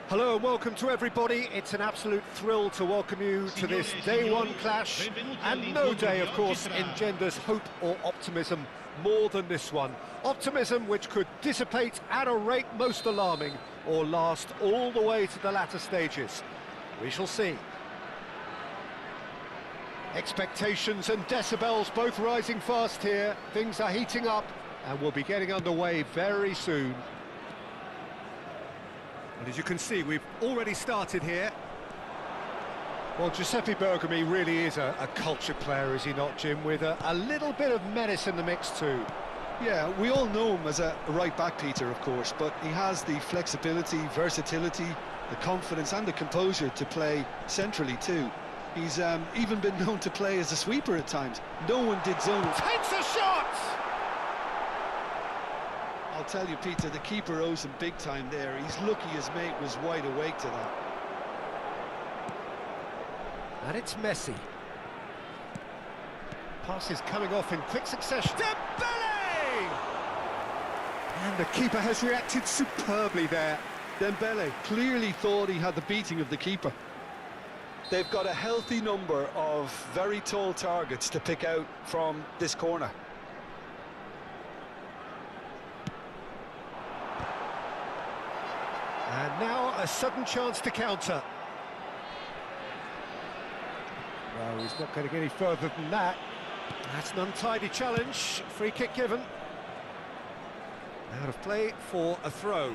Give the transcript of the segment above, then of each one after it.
Hello and welcome to everybody. It's an absolute thrill to welcome you to this day one clash, and no day, of course, engenders hope or optimism more than this one. Optimism which could dissipate at a rate most alarming or last all the way to the latter stages. We shall see. Expectations and decibels both rising fast here. Things are heating up and we'll be getting underway very soon. And as you can see, we've already started here. Well, Giuseppe Bergomi really is a cultured player, is he not, Jim? With a little bit of menace in the mix too. Yeah, we all know him as a right-back, Peter, of course, but he has the flexibility, versatility, the confidence and the composure to play centrally too. He's even been known to play as a sweeper at times. No one did zone. Takes a shot! I'll tell you, Peter, the keeper owes him big time there. He's lucky his mate was wide awake to that. And it's Messi. Passes coming off in quick succession. Dembele! And the keeper has reacted superbly there. Dembele clearly thought he had the beating of the keeper. They've got a healthy number of very tall targets to pick out from this corner. And now a sudden chance to counter. Well, he's not going to get any further than that. That's an untidy challenge. Free kick given. Out of play for a throw.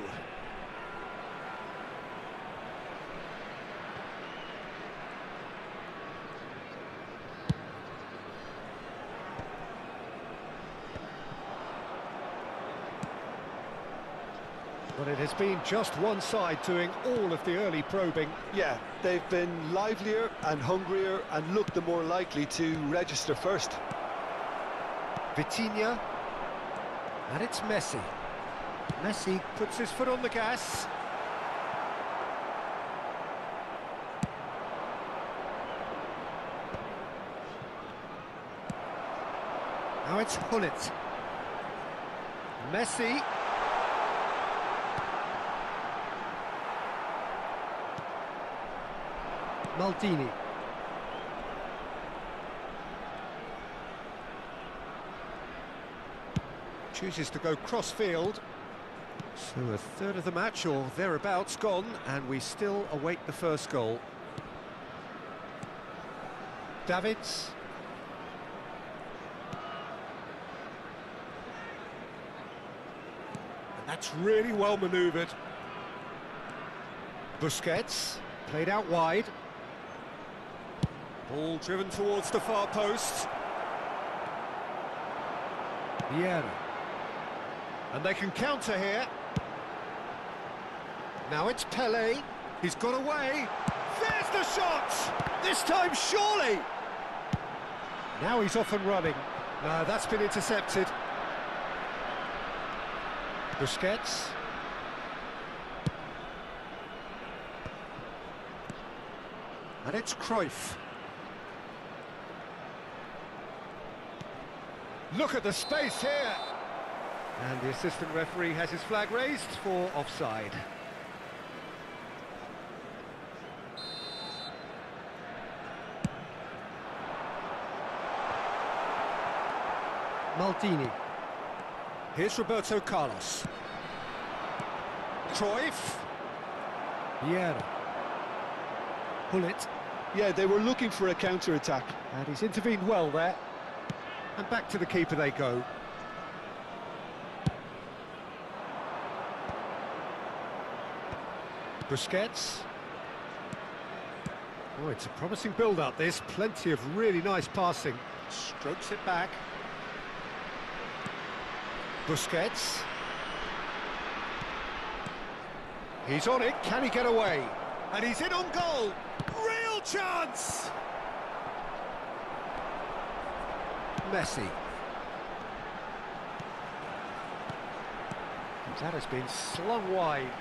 But it has been just one side doing all of the early probing. Yeah, they've been livelier and hungrier and looked the more likely to register first. Vitinha. And it's Messi. Messi puts his foot on the gas. Now it's Hullet. Messi. Maldini. Chooses to go cross-field. So a third of the match, or thereabouts, gone, and we still await the first goal. Davids. And That's really well manoeuvred. Busquets, played out wide. Ball driven towards the far post. Vieira. And they can counter here. Now it's Pelé. He's got away. There's the shot! This time, surely! Now he's off and running. No, that's been intercepted. Busquets. And it's Cruyff. Look at the space here! And the assistant referee has his flag raised for offside. Maldini. Here's Roberto Carlos. Cruyff. Vieira. Pull it. Yeah, they were looking for a counter-attack. And he's intervened well there. And back to the keeper they go. Busquets. Oh, it's a promising build-up, this. Plenty of really nice passing. Strokes it back. Busquets. He's on it, can he get away? And he's in on goal! Real chance! Messi. That has been slung wide.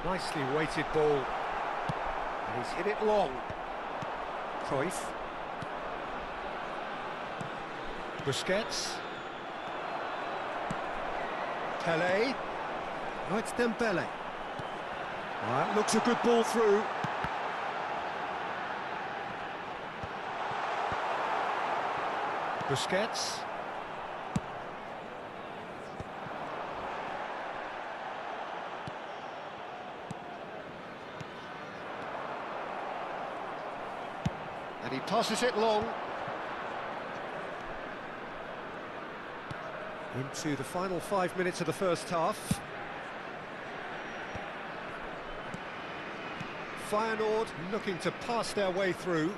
Nicely weighted ball. And he's hit it long. Cruyff. Busquets. Pelé. Oh, it's Dembele. That looks a good ball through. Busquets. And he passes it long. Into the final 5 minutes of the first half. Feyenoord looking to pass their way through.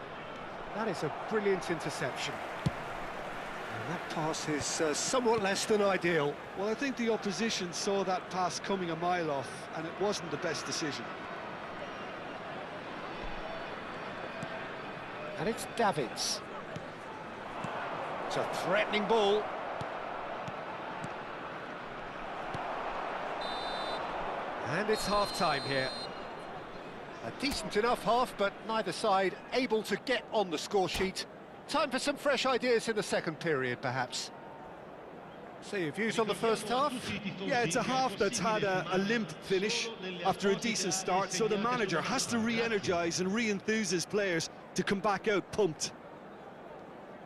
That is a brilliant interception. And that pass is somewhat less than ideal. Well, I think the opposition saw that pass coming a mile off, and it wasn't the best decision. And it's Davids. It's a threatening ball. And it's half-time here. A decent enough half, but neither side able to get on the score sheet. Time for some fresh ideas in the second period, perhaps. So your views on the first half? Yeah, it's a half that's had a limp finish after a decent start, so the manager has to re-energise and re-enthuse his players to come back out pumped.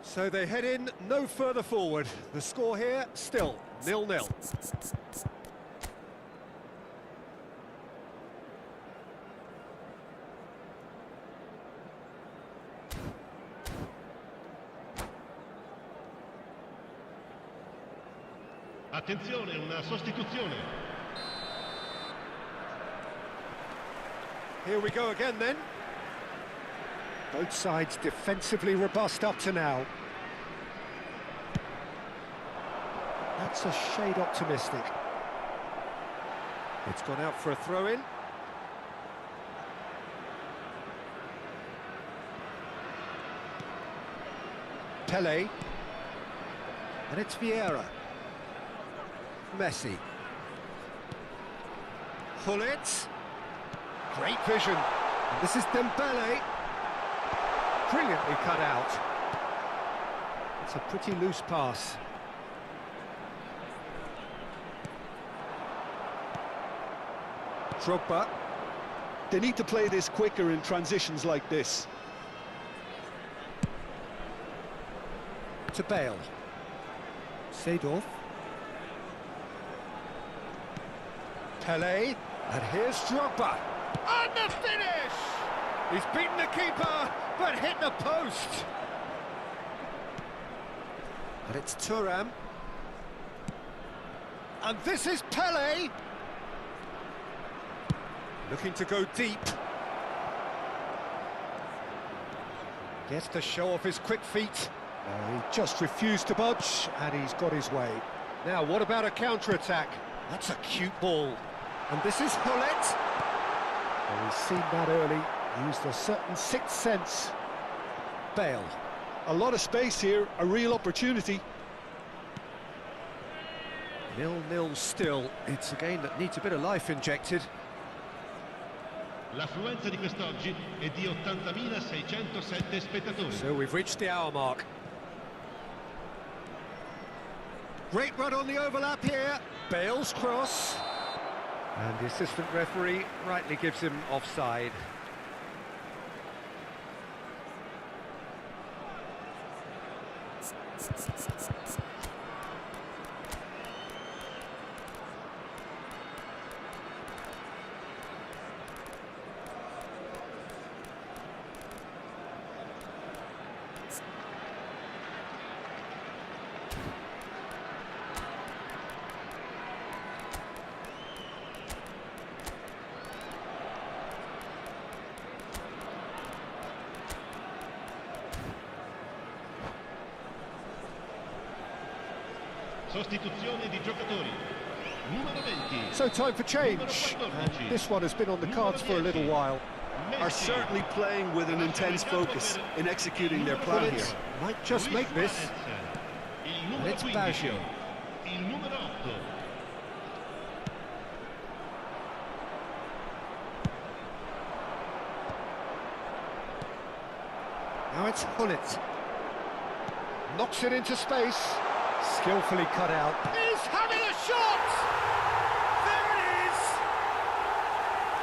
So they head in no further forward. The score here, still 0-0. Attenzione, una sostituzione. Here we go again then. Both sides defensively robust up to now. That's a shade optimistic. It's gone out for a throw-in. Pelé. And it's Vieira. Messi. Pull it. Great vision. And this is Dembele. Brilliantly cut out. It's a pretty loose pass. Drogba. They need to play this quicker in transitions like this. To Bale. Seedorf. Pelé, and here's Drogba. And the finish! He's beaten the keeper, but hit the post. And it's Thuram. And this is Pele. Looking to go deep. Gets to show off his quick feet. He just refused to budge, and he's got his way. Now, what about a counter-attack? That's a cute ball. And this is Hullet. Well, he's seen that early, used a certain sixth sense. Bale. A lot of space here, a real opportunity. 0-0 still. It's a game that needs a bit of life injected. L'affluenza di quest'oggi è di 80.607 spettatori. So we've reached the hour mark. Great run on the overlap here. Bale's cross. And the assistant referee rightly gives him offside. Sostituzione di giocatori. Numero 20. So time for change. And this one has been on the cards for a little while. Are certainly playing with an intense focus in executing their plan here. Might just make this. And it's Baggio. Il numero 8. Now it's Hullet. Knocks it into space. Skillfully cut out. He's having a shot! There it is!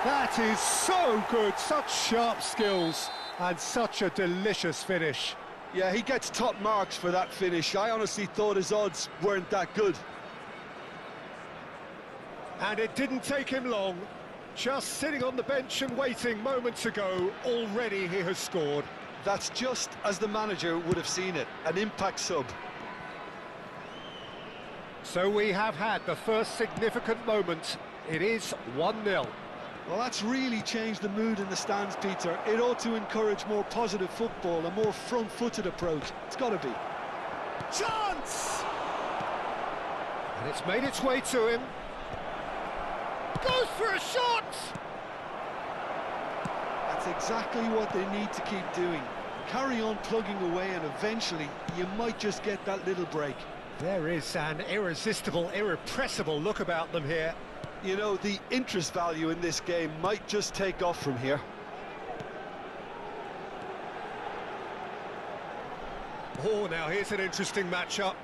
That is so good. Such sharp skills and such a delicious finish. Yeah, he gets top marks for that finish. I honestly thought his odds weren't that good. And it didn't take him long. Just sitting on the bench and waiting moments ago, already he has scored. That's just as the manager would have seen it, an impact sub. So we have had the first significant moment. It is 1-0. Well, that's really changed the mood in the stands, Peter. It ought to encourage more positive football, a more front-footed approach. It's got to be. Chance! And it's made its way to him. Goes for a shot! That's exactly what they need to keep doing. Carry on plugging away, and eventually you might just get that little break. There is an irresistible, irrepressible look about them here. You know, the interest value in this game might just take off from here. Oh, now here's an interesting matchup.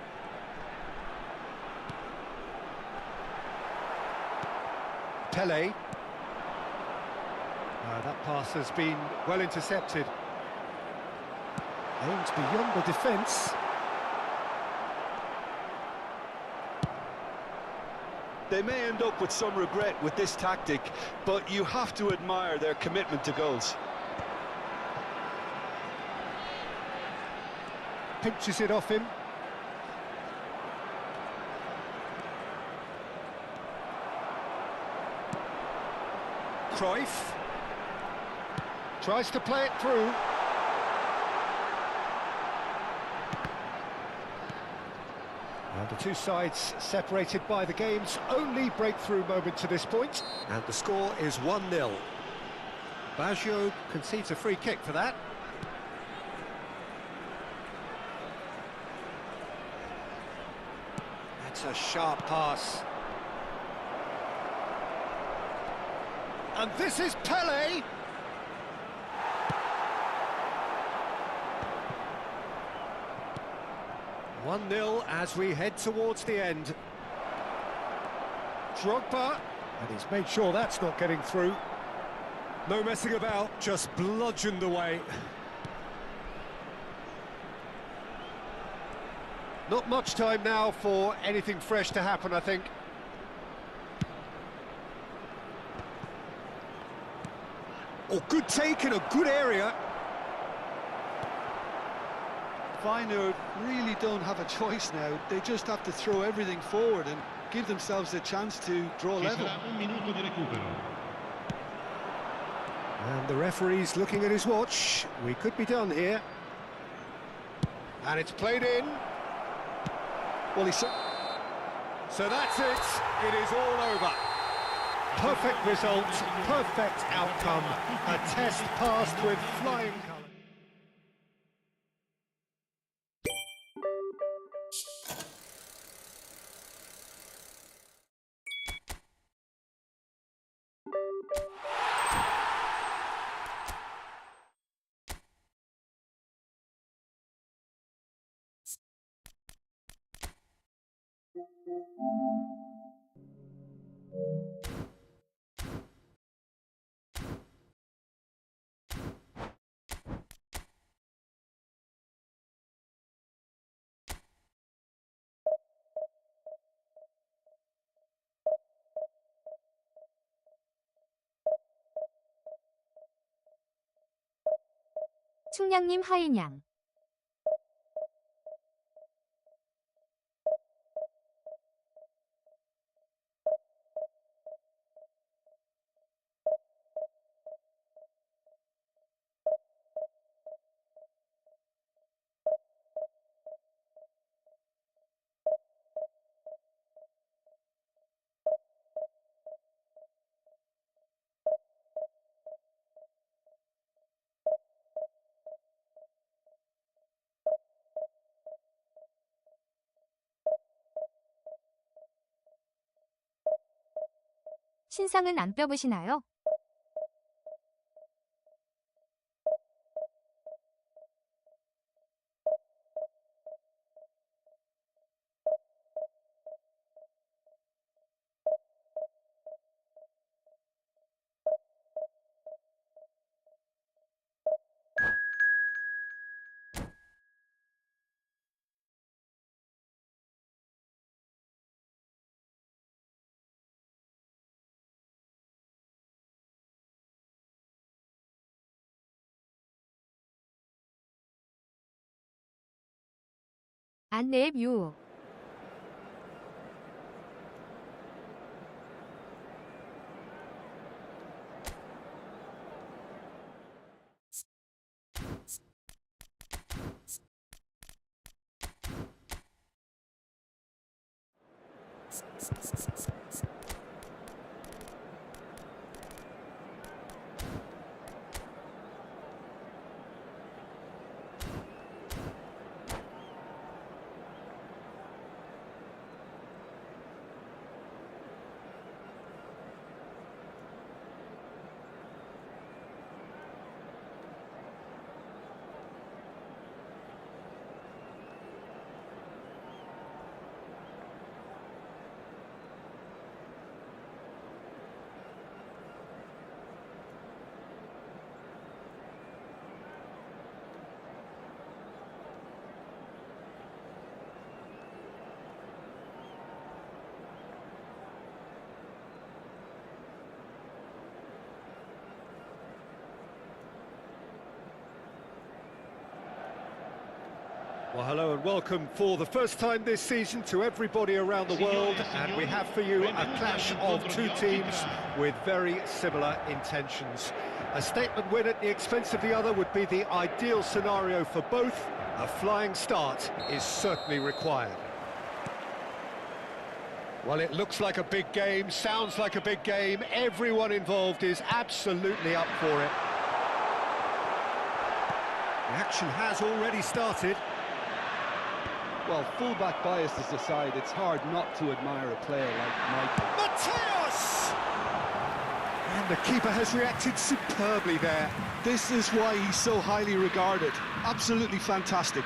Pele. That pass has been well intercepted. Aimed beyond the defence. They may end up with some regret with this tactic, but you have to admire their commitment to goals. Pinches it off him. Cruyff tries to play it through. And the two sides separated by the game's only breakthrough moment to this point. And the score is 1-0. Baggio concedes a free kick for that. That's a sharp pass. And this is Pele. One-0 as we head towards the end. Drogba, and he's made sure that's not getting through. No messing about, just bludgeoned away. Not much time now for anything fresh to happen, I think. Oh, good take in a good area. Feyenoord really don't have a choice now. They just have to throw everything forward and give themselves a chance to draw Ci level. sarà un minuto di recupero. And the referee's looking at his watch. We could be done here. And it's played in. Well, So that's it. It is all over. Perfect result, perfect outcome. A test passed with flying colours. 충량님 하인양 신상은 안 뼈보시나요? 안내의 뮤 Well, hello and welcome for the first time this season to everybody around the world, and we have for you a clash of two teams with very similar intentions. A statement win at the expense of the other would be the ideal scenario for both. A flying start is certainly required. Well, it looks like a big game, sounds like a big game. Everyone involved is absolutely up for it. The action has already started. well, full-back biases aside, it's hard not to admire a player like Michael. Mateus! And the keeper has reacted superbly there. This is why he's so highly regarded. Absolutely fantastic.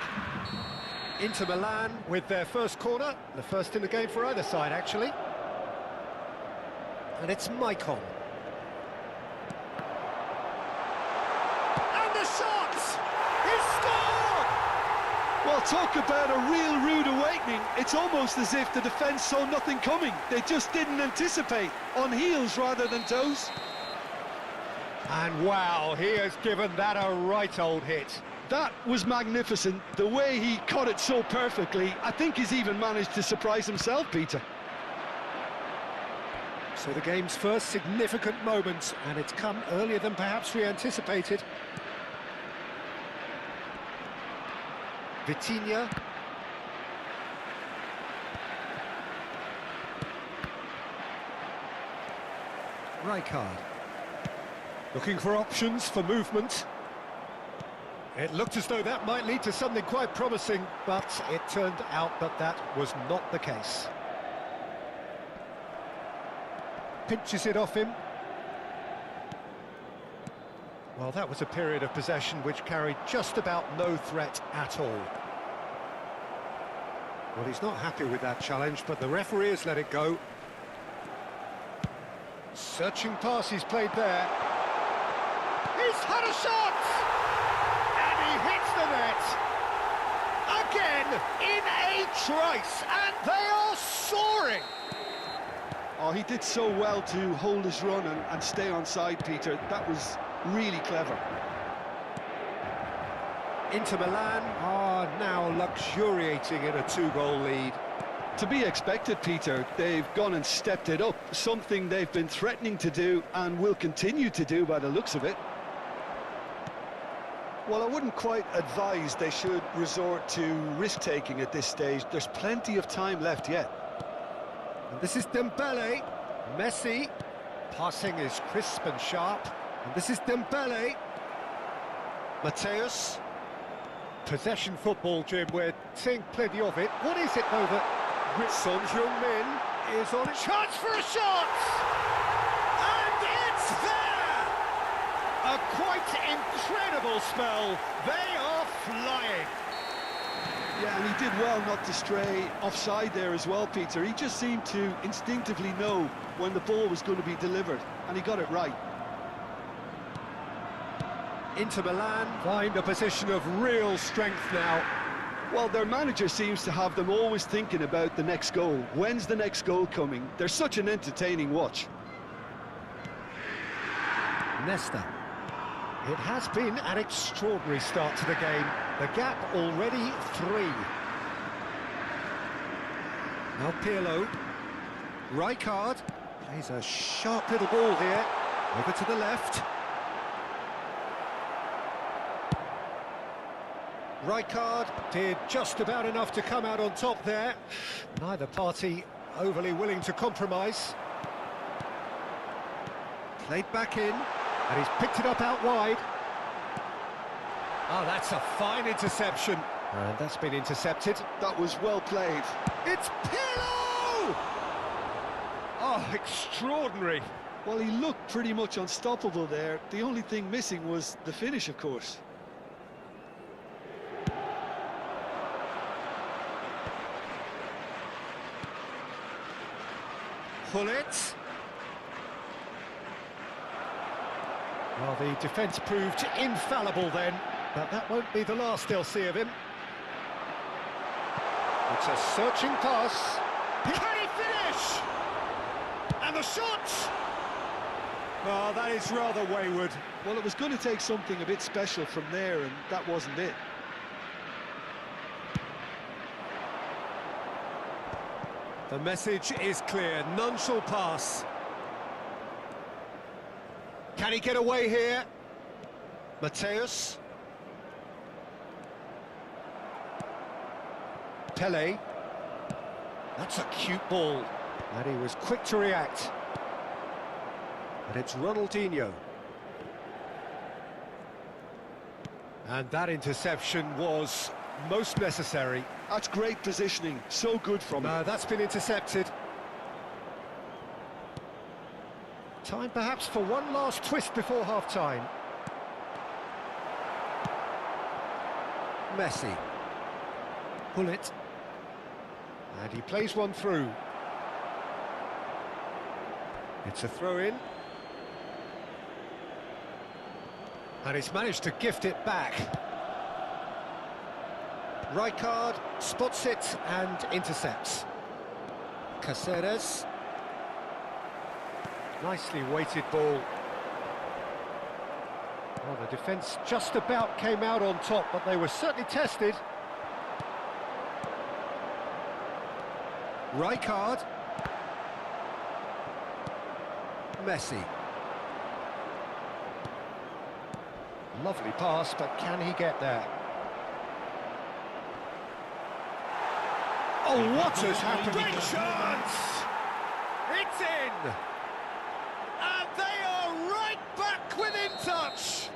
Inter Milan with their first corner, the first in the game for either side, actually. And it's Maicon. And the shot! He scored! Well, talk about a real rude awakening. It's almost as if the defence saw nothing coming. They just didn't anticipate. On heels rather than toes. And wow, he has given that a right old hit. That was magnificent. The way he caught it so perfectly, I think he's even managed to surprise himself, Peter. So the game's first significant moment, and it's come earlier than perhaps we anticipated. Vitinha. Rijkaard. Looking for options for movement. It looked as though that might lead to something quite promising, but it turned out that that was not the case. Pinches it off him. Well, that was a period of possession which carried just about no threat at all. Well, he's not happy with that challenge, but the referee has let it go. Searching pass he's played there. He's had a shot! And he hits the net! Again, in a trice, and they are soaring! Oh, he did so well to hold his run and stay on side, Peter. That was really clever. Inter Milan are now luxuriating in a 2-goal lead. To be expected, Peter. They've gone and stepped it up, something they've been threatening to do and will continue to do by the looks of it. Well, I wouldn't quite advise they should resort to risk-taking at this stage. There's plenty of time left yet. And this is Dembele. Messi. Passing is crisp and sharp. And this is Dembele. Mateus. Possession football, Jim. We're seeing plenty of it. What is it, though, that Son Heung-min is on it? Chance for a shot! And it's there! A quite incredible spell. They are flying. Yeah, and he did well not to stray offside there as well, Peter. He just seemed to instinctively know when the ball was going to be delivered, and he got it right. Inter Milan find a position of real strength now. Well, their manager seems to have them always thinking about the next goal. When's the next goal coming? They're such an entertaining watch. Nesta. It has been an extraordinary start to the game. The gap already 3. Now Pirlo. Rijkaard plays a sharp little ball here. Over to the left. Rijkaard did just about enough to come out on top there. Neither party overly willing to compromise. Played back in, and he's picked it up out wide. Oh, that's a fine interception. And that's been intercepted. That was well played. It's Pirlo! Oh, extraordinary. Well, he looked pretty much unstoppable there. The only thing missing was the finish, of course. Hullet. Well, the defence proved infallible then, but that won't be the last they'll see of him. It's a searching pass. Can he finish? And the shot! Oh, that is rather wayward. Well, it was going to take something a bit special from there, and that wasn't it. The message is clear, none shall pass. Can he get away here? Mateus. Pele. That's a cute ball. And he was quick to react. And it's Ronaldinho. And that interception was most necessary. That's great positioning, so good from him. That's been intercepted. Time perhaps for one last twist before half-time. Messi. Hullet. And he plays one through. It's a throw-in. And he's managed to gift it back. Rijkaard spots it and intercepts. Caceres. Nicely weighted ball. Well, the defence just about came out on top, but they were certainly tested. Rijkaard. Messi. Lovely pass, but can he get there? Oh, what has happened? Great chance! It's in! And they are right back within touch!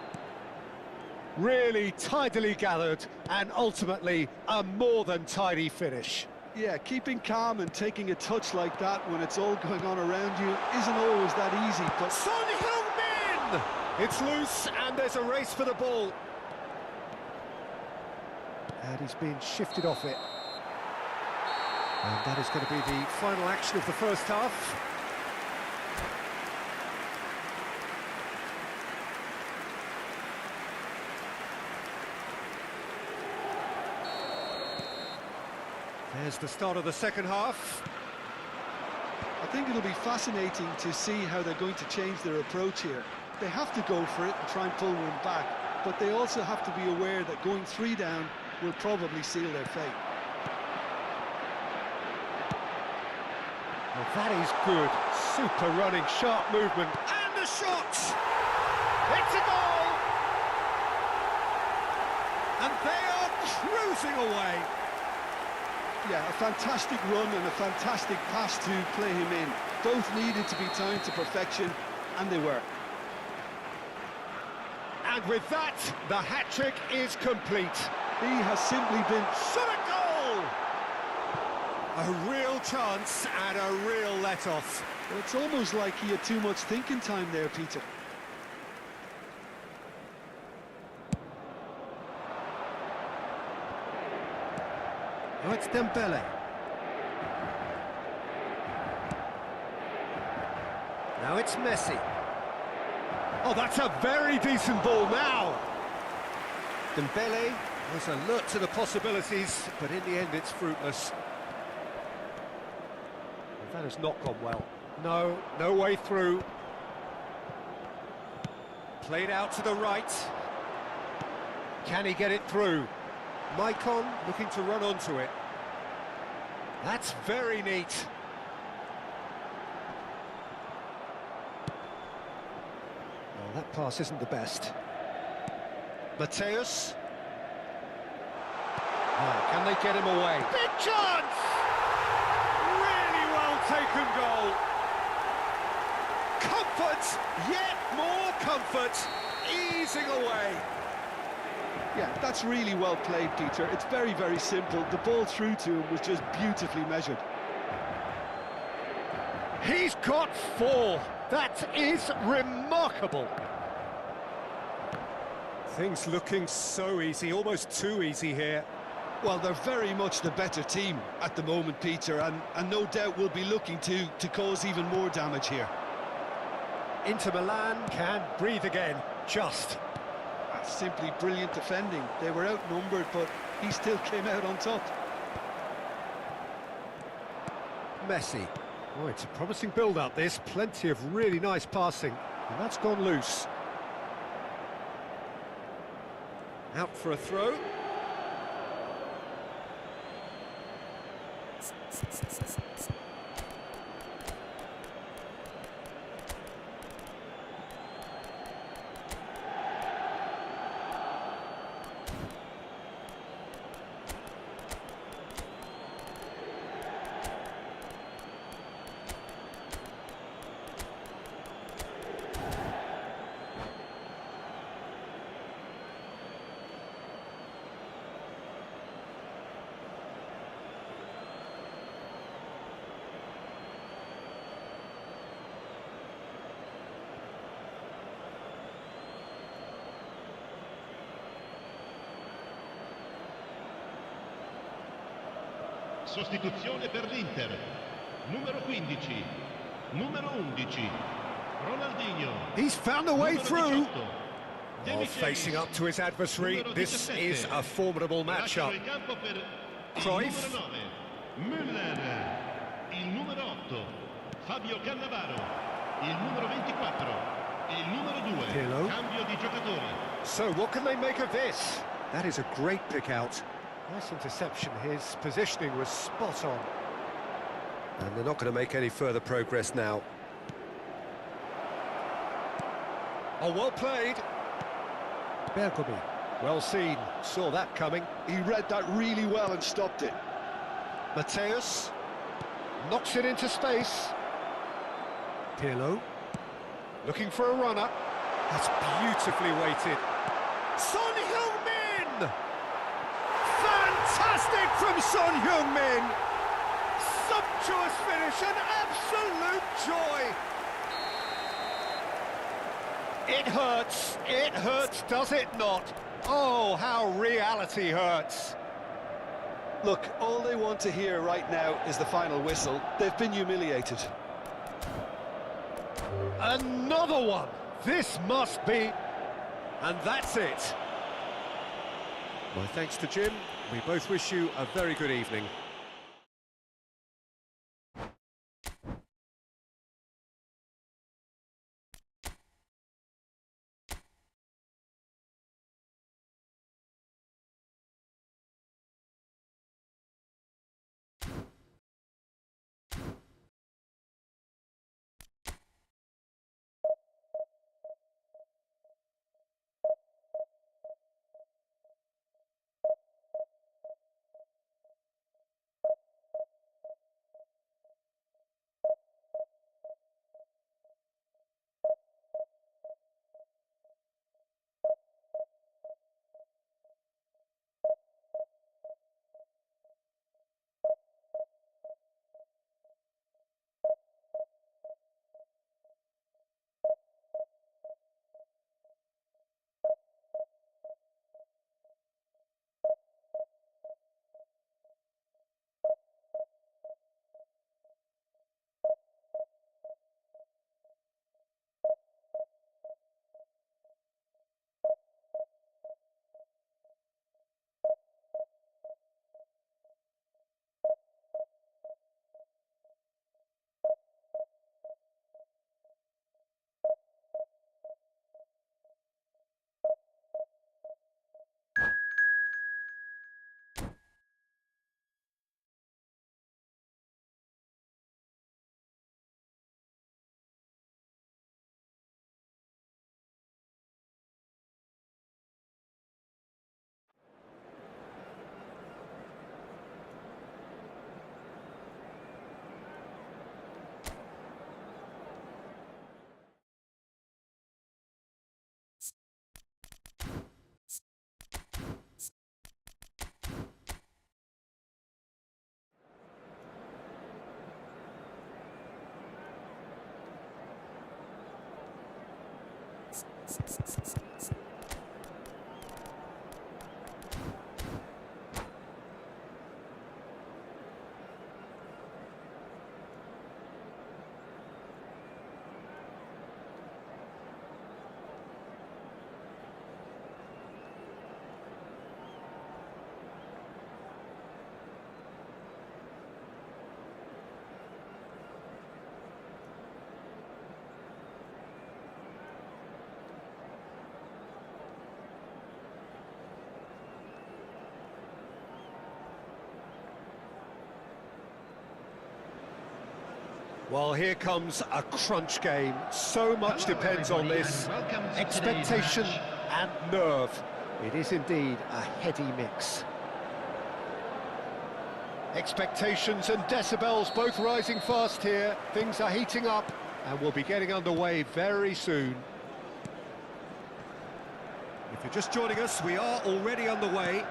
Really tidily gathered, and ultimately a more than tidy finish. Yeah, keeping calm and taking a touch like that when it's all going on around you isn't always that easy, but... Son Heung-min! It's loose, and there's a race for the ball. And he's been shifted off it. And that is going to be the final action of the first half. There's the start of the second half. I think it'll be fascinating to see how they're going to change their approach here. They have to go for it and try and pull one back, but they also have to be aware that going 3 down will probably seal their fate. Well, that is good. Super running, sharp movement. And the shot! It's a goal! And they are cruising away. Yeah, a fantastic run and a fantastic pass to play him in. Both needed to be timed to perfection, and they were. And with that, the hat-trick is complete. He has simply been... Shot a goal! A real chance and a real let-off. Well, it's almost like he had too much thinking time there, Peter. Oh, it's Dembele. Now it's Messi. Oh, that's a very decent ball now. Dembele was alert to the possibilities, but in the end it's fruitless. Well, that has not gone well. No way through. Played out to the right. Can he get it through? Maicon looking to run onto it. That's very neat. Well, that pass isn't the best. Mateus. Oh, can they get him away? Big chance! Really well taken goal. Comfort, yet more comfort, easing away. Yeah, that's really well played, Peter. It's very, very simple. The ball through to him was just beautifully measured. He's got 4. That is remarkable. Things looking so easy, almost too easy here. Well, they're very much the better team at the moment, Peter, and no doubt will be looking to cause even more damage here. Inter Milan can breathe again, just. That's simply brilliant defending. They were outnumbered, but he still came out on top. Messi. Oh, it's a promising build-up, this. Plenty of really nice passing. And that's gone loose. Out for a throw. Sostituzione per l'Inter. Numero 15. Numero 11. Ronaldinho. He's found a way through. 18. Oh, facing up to his adversary, this is a formidable matchup. Cruyff. Müller. Il numero 8. Fabio Cannavaro. Il numero 24. Il numero 2. Pirlo. Cambio di giocatore. So, what can they make of this? That is a great pick-out. Nice interception. His positioning was spot on. And they're not going to make any further progress now. Oh, well played. Bergomi, well seen, saw that coming. He read that really well and stopped it. Mateus knocks it into space. Pirlo looking for a runner. That's beautifully weighted. Son Heung-min! Fantastic from Son Heung-min! Sumptuous finish, an absolute joy! It hurts, does it not? Oh, how reality hurts. Look, all they want to hear right now is the final whistle. They've been humiliated. Another one! This must be... And that's it. My thanks to Jim. We both wish you a very good evening. Well, here comes a crunch game. So much depends on this. Expectation and nerve. It is indeed a heady mix. Expectations and decibels both rising fast here. Things are heating up and we'll be getting underway very soon. If you're just joining us, we are already underway.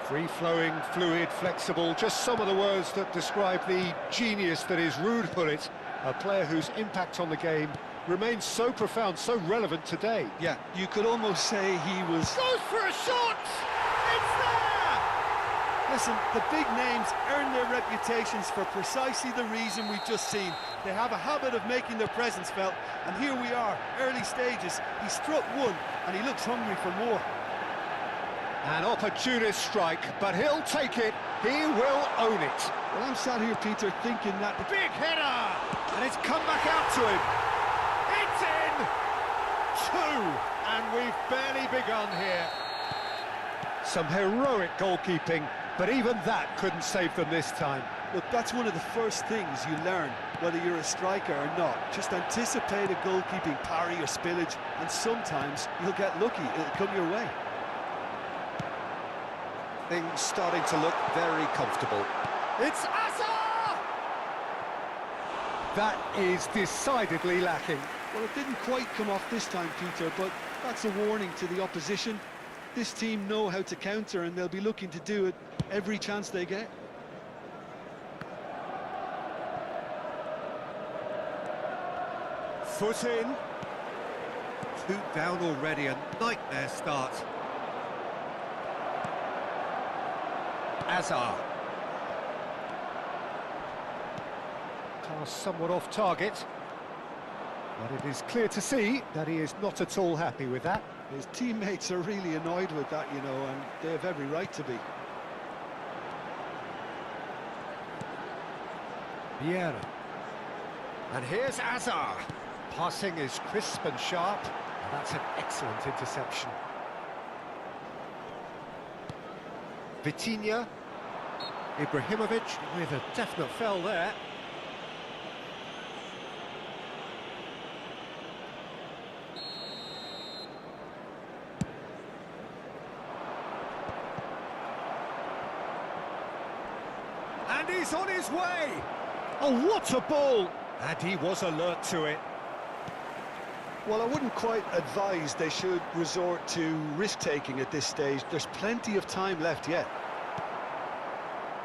Free-flowing, fluid, flexible, just some of the words that describe the genius that is Ruud Gullit, a player whose impact on the game remains so profound, so relevant today. Yeah, you could almost say he was... Goes for a shot! It's there! Listen, the big names earn their reputations for precisely the reason we've just seen. They have a habit of making their presence felt, and here we are, early stages. He struck one, and he looks hungry for more. An opportunist strike, but he'll take it. He will own it. Well, I'm sat here, Peter, thinking that... Big header! And it's come back out to him. It's in! Two! And we've barely begun here. Some heroic goalkeeping, but even that couldn't save them this time. Look, that's one of the first things you learn, whether you're a striker or not. Just anticipate a goalkeeping parry or spillage, and sometimes you'll get lucky, it'll come your way. Things starting to look very comfortable. It's Azar! That is decidedly lacking. Well, it didn't quite come off this time, Peter, but that's a warning to the opposition. This team know how to counter, and they'll be looking to do it every chance they get. Foot in. 2 down already, a nightmare start. Azar. Pass somewhat off target. But it is clear to see that he is not at all happy with that. His teammates are really annoyed with that, you know, and they have every right to be. Vieira. And here's Azar. Passing is crisp and sharp, and that's an excellent interception. Vitinha. Ibrahimovic with a definite foul there. And he's on his way! Oh, what a ball! And he was alert to it. Well, I wouldn't quite advise they should resort to risk-taking at this stage. There's plenty of time left yet.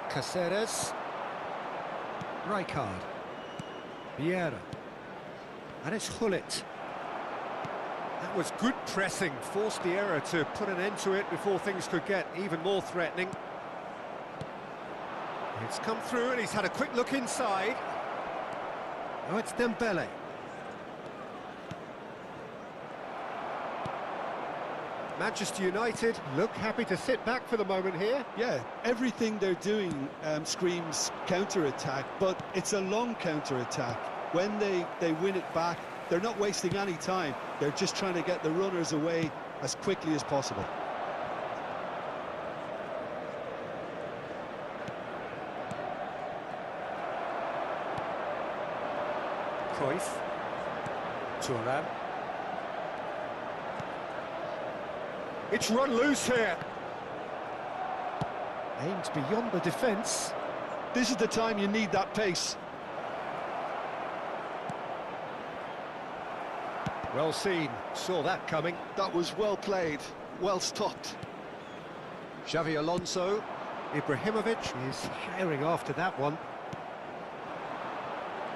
Caceres. Rijkaard. Vieira. And it's Hullet. That was good pressing, forced the error to put an end to it before things could get even more threatening. It's come through and he's had a quick look inside. Oh, it's Dembele. Manchester United look happy to sit back for the moment here. Yeah, everything they're doing screams counter-attack, but it's a long counter-attack. When they win it back, they're not wasting any time. They're just trying to get the runners away as quickly as possible. Cruyff. Thuram. It's run loose here. Aimed beyond the defence. This is the time you need that pace. Well seen, saw that coming. That was well played, well stopped. Xavi Alonso. Ibrahimovic is herring after that one.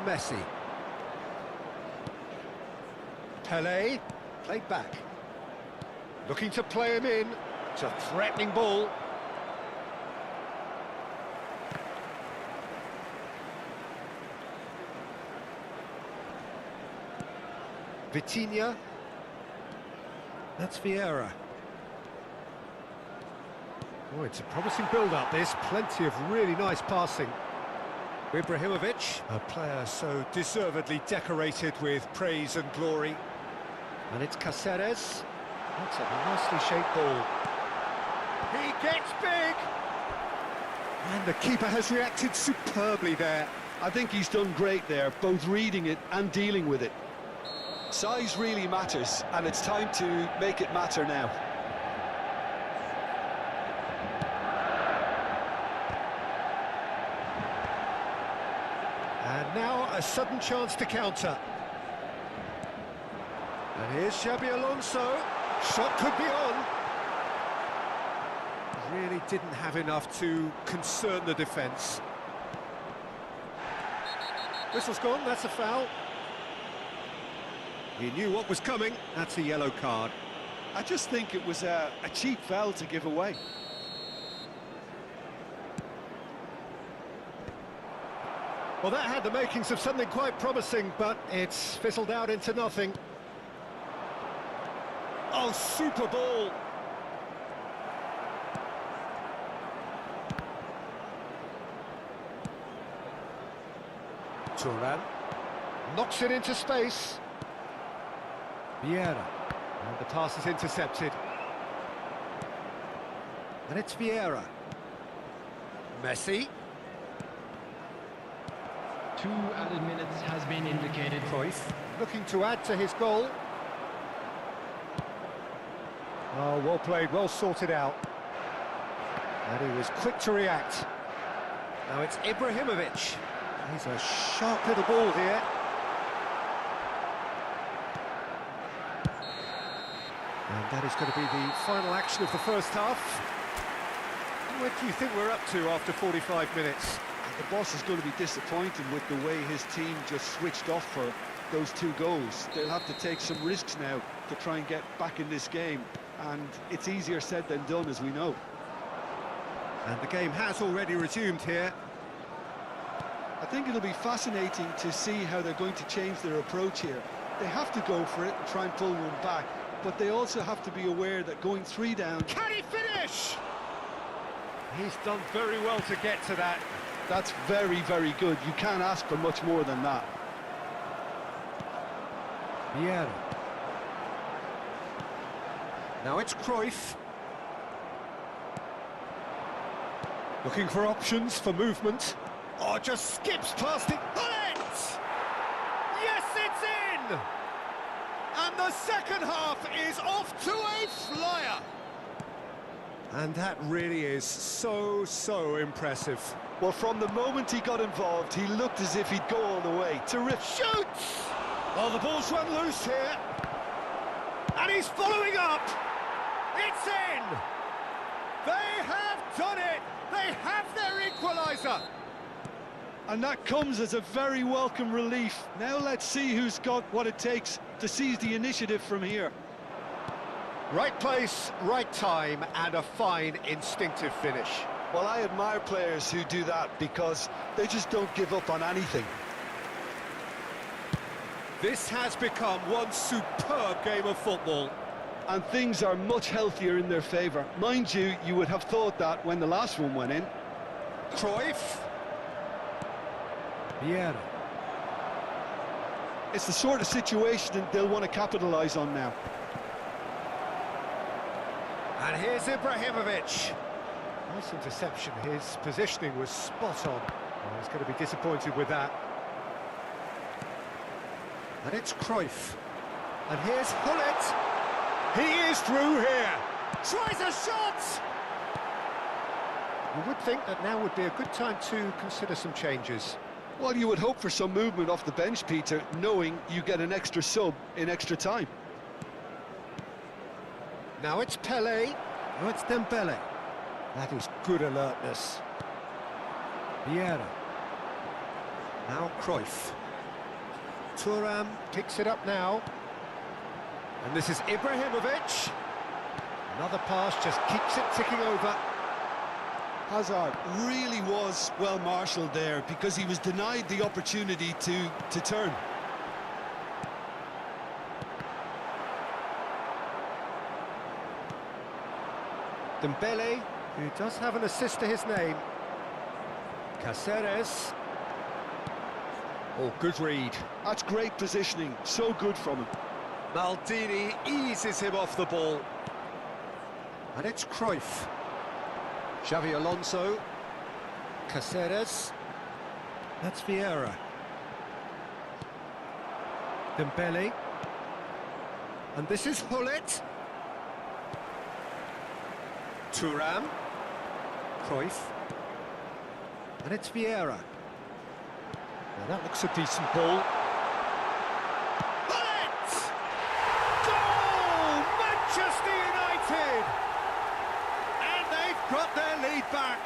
Messi. Pelé, played back. Looking to play him in. It's a threatening ball. Vitinha. That's Vieira. Oh, it's a promising build-up, this. Plenty of really nice passing. Ibrahimovic, a player so deservedly decorated with praise and glory. And it's Caceres. That's a nicely shaped ball. He gets big! And the keeper has reacted superbly there. I think he's done great there, both reading it and dealing with it. Size really matters, and it's time to make it matter now. And now a sudden chance to counter. And here's Xabi Alonso. Shot could be on. Really didn't have enough to concern the defence. Whistle's gone, that's a foul. He knew what was coming, that's a yellow card. I just think it was a cheap foul to give away. Well, that had the makings of something quite promising, but it's fizzled out into nothing. Oh, super ball! Thuram knocks it into space. Vieira, and the pass is intercepted. And it's Vieira. Messi. 2 added minutes has been indicated. Cruyff looking to add to his goal. Oh, well played, well sorted out. And he was quick to react. Now it's Ibrahimovic. He's a sharp little ball here. And that is going to be the final action of the first half. What do you think we're up to after 45 minutes? The boss is going to be disappointed with the way his team just switched off for those 2 goals. They'll have to take some risks now to try and get back in this game, and it's easier said than done, as we know. And the game has already resumed here. I think it'll be fascinating to see how they're going to change their approach here. They have to go for it and try and pull one back, but they also have to be aware that going 3 down... Can he finish? He's done very well to get to that. That's very, very good. You can't ask for much more than that. Vieira. Now it's Cruyff. Looking for options for movement. Oh, just skips past it. Bullet! Yes, it's in! And the second half is off to a flyer. And that really is so impressive. Well, from the moment he got involved, he looked as if he'd go all the way. Terrific. Shoots! Oh, the ball's run loose here. And he's following up. It's in! They have done it! They have their equaliser! And that comes as a very welcome relief. Now let's see who's got what it takes to seize the initiative from here. Right place, right time, and a fine instinctive finish. Well, I admire players who do that because they just don't give up on anything. This has become one superb game of football. And things are much healthier in their favour. Mind you, you would have thought that when the last one went in. Cruyff. Vieira. It's the sort of situation that they'll want to capitalise on now. And here's Ibrahimovic. Nice interception. His positioning was spot on. Oh, he's going to be disappointed with that. And it's Cruyff. And here's Hullet. He is through here. Tries a shot! You would think that now would be a good time to consider some changes. Well, you would hope for some movement off the bench, Peter, knowing you get an extra sub in extra time. Now it's Pelé. Now it's Dembele. That is good alertness. Vieira. Now Cruyff. Thuram picks it up now. And this is Ibrahimovic. Another pass just keeps it ticking over. Hazard really was well marshalled there because he was denied the opportunity to turn. Dembele, who does have an assist to his name. Cáceres. Oh, good read. That's great positioning, so good from him. Maldini eases him off the ball. And it's Cruyff. Xavi Alonso. Cáceres. That's Vieira. Dembele. And this is Hullet. Thuram. Cruyff. And it's Vieira. Now that looks a decent ball. Hullet! Goal! Manchester United! And they've got their lead back.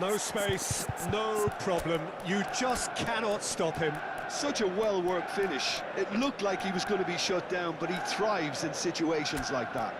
No space, no problem. You just cannot stop him. Such a well-worked finish. It looked like he was going to be shut down, but he thrives in situations like that.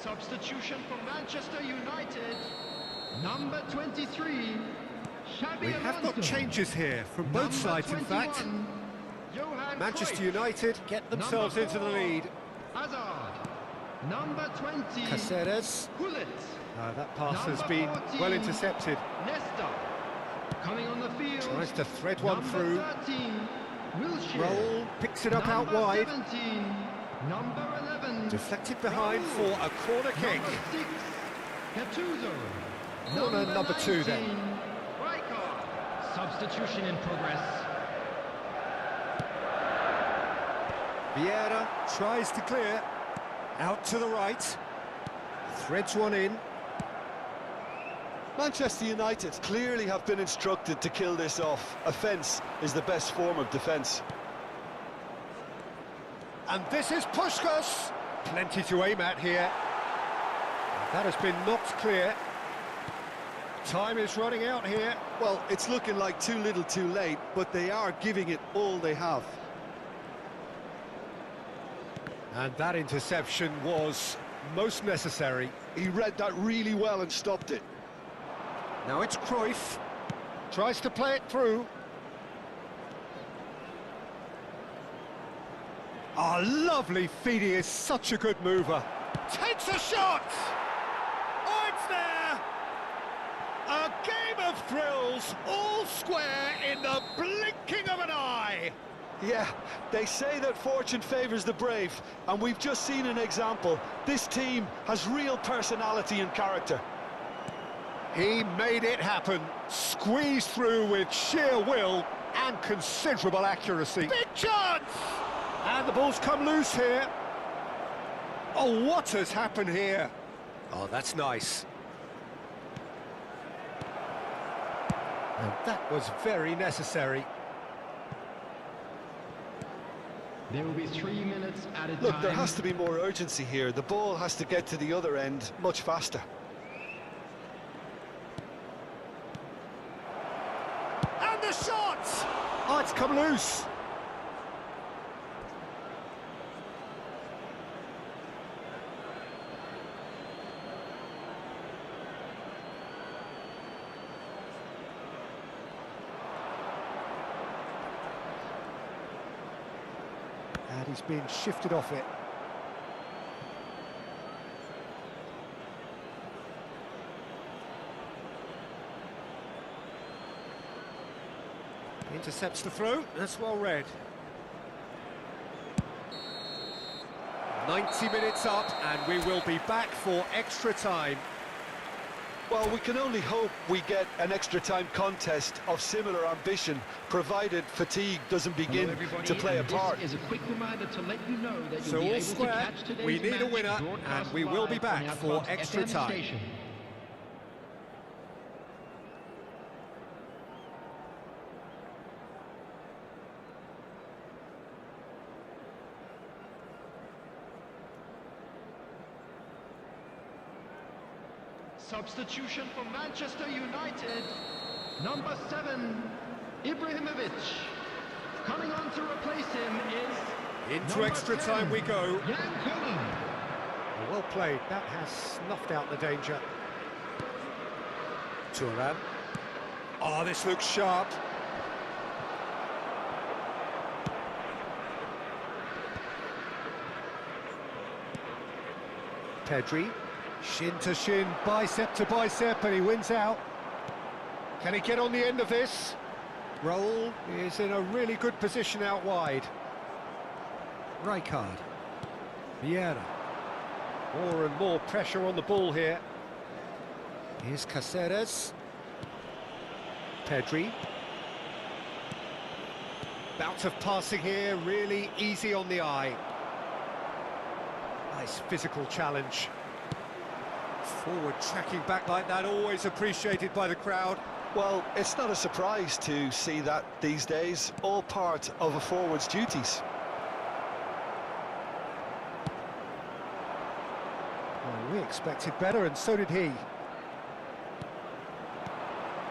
Substitution for Manchester United. Number 23. We have got changes here from both sides, in fact. Manchester United get themselves into the lead. Hazard. Number 20. Caceres. Gullit. That pass has Number been 14. well intercepted. Nesta. Coming on the field. Tries to thread one Number through. 13. Wilshere. Roll, picks it up out Number wide. 17. Number 11. Deflected behind for Raul. a corner kick. Number 6. Gattuso. Corner number 2 then. 19. Rijkaard. Substitution in progress. Vieira tries to clear. Out to the right. Threads one in. Manchester United clearly have been instructed to kill this off. Offence is the best form of defence. And this is Puskás. Plenty to aim at here. That has been knocked clear. Time is running out here. Well, it's looking like too little too late, but they are giving it all they have. And that interception was most necessary. He read that really well and stopped it. Now it's Cruyff. Tries to play it through. Oh, lovely feed. He is such a good mover. Takes a shot! Oh, it's there! A game of thrills, all square in the blinking of an eye. Yeah, they say that fortune favours the brave, and we've just seen an example. This team has real personality and character. He made it happen, squeezed through with sheer will and considerable accuracy. Big chance! And the ball's come loose here. Oh, what has happened here? Oh, that's nice. And that was very necessary. There will be 3 minutes at a time. Look, there has to be more urgency here. The ball has to get to the other end much faster. And the shot! Oh, it's come loose. And he's being shifted off it. Intercepts the throw, that's well read. 90 minutes up and we will be back for extra time. Well, we can only hope we get an extra time contest of similar ambition, provided fatigue doesn't begin to play a part. This is a quick reminder to let you know that you'll So be all able to square, catch today's we need a match winner broadcast and we will be live back on our for club's extra FM time. station. Substitution for Manchester United. Number 7, Ibrahimovic. Coming on to replace him is... Into number extra 10, time we go. Jan Koeman. Well played, that has snuffed out the danger. Thuram. Oh, this looks sharp. Pedri. Shin to shin, bicep to bicep, and he wins out. Can he get on the end of this? Raul is in a really good position out wide. Rijkaard. Vieira. More and more pressure on the ball here. Here's Caceres. Pedri. Bout of passing here, really easy on the eye. Nice physical challenge. Forward tracking back like that, always appreciated by the crowd. Well, it's not a surprise to see that these days, all part of a forward's duties. Well, we expected better, and so did he.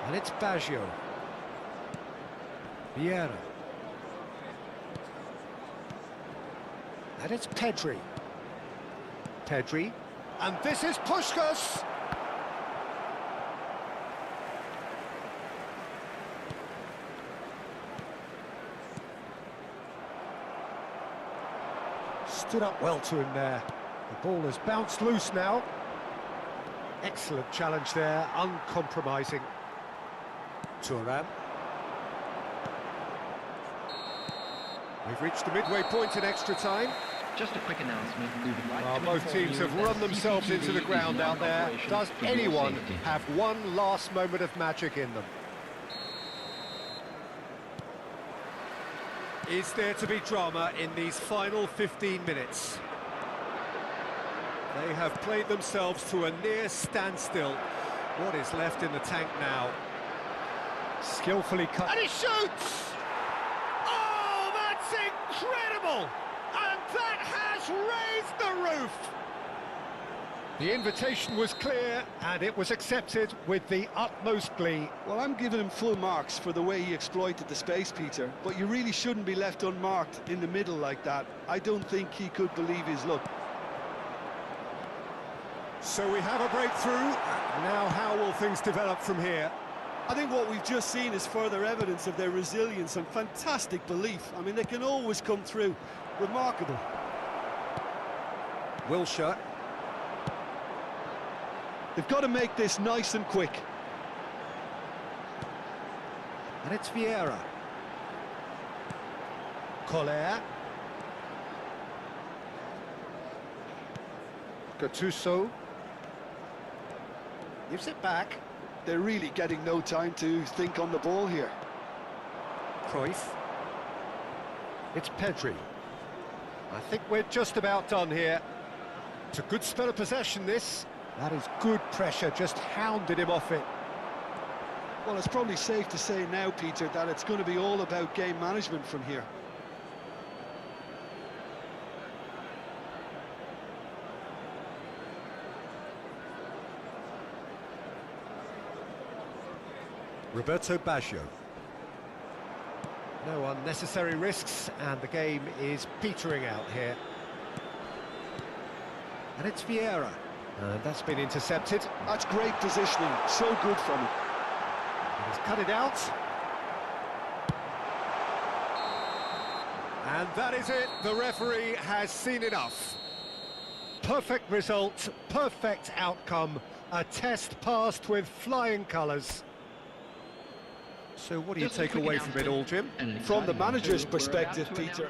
And it's Baggio. Vieira. And it's Pedri. Pedri. And this is Puskás. Stood up well to him there. The ball has bounced loose now. Excellent challenge there, uncompromising. Thuram. We've reached the midway point in extra time. Just a quick announcement. We would like to Both inform teams you have that run themselves CNE-tv into the is ground now out in there. operation Does for your anyone safety. have one last moment of magic in them? Is there to be drama in these final 15 minutes? They have played themselves to a near standstill. What is left in the tank now? Skillfully cut. And he shoots! Oh, that's incredible! And that has raised the roof! The invitation was clear, and it was accepted with the utmost glee. Well, I'm giving him full marks for the way he exploited the space, Peter, but you really shouldn't be left unmarked in the middle like that. I don't think he could believe his luck. So we have a breakthrough. Now how will things develop from here? I think what we've just seen is further evidence of their resilience and fantastic belief. I mean, they can always come through. Remarkable. Wilshere. They've got to make this nice and quick. And it's Vieira. Collier. Gattuso. Gives it back. They're really getting no time to think on the ball here. Cruyff. It's Pedri. I think we're just about done here. It's a good spell of possession, this. That is good pressure, just hounded him off it. Well, it's probably safe to say now, Peter, that it's going to be all about game management from here. Roberto Baggio. No unnecessary risks, and the game is petering out here. And it's Vieira. And that's been intercepted. That's great positioning, so good from him. He's cut it out. And that is it. The referee has seen enough. Perfect result, perfect outcome. A test passed with flying colours. So what do you take away from it all, Jim? From the manager's perspective, Peter,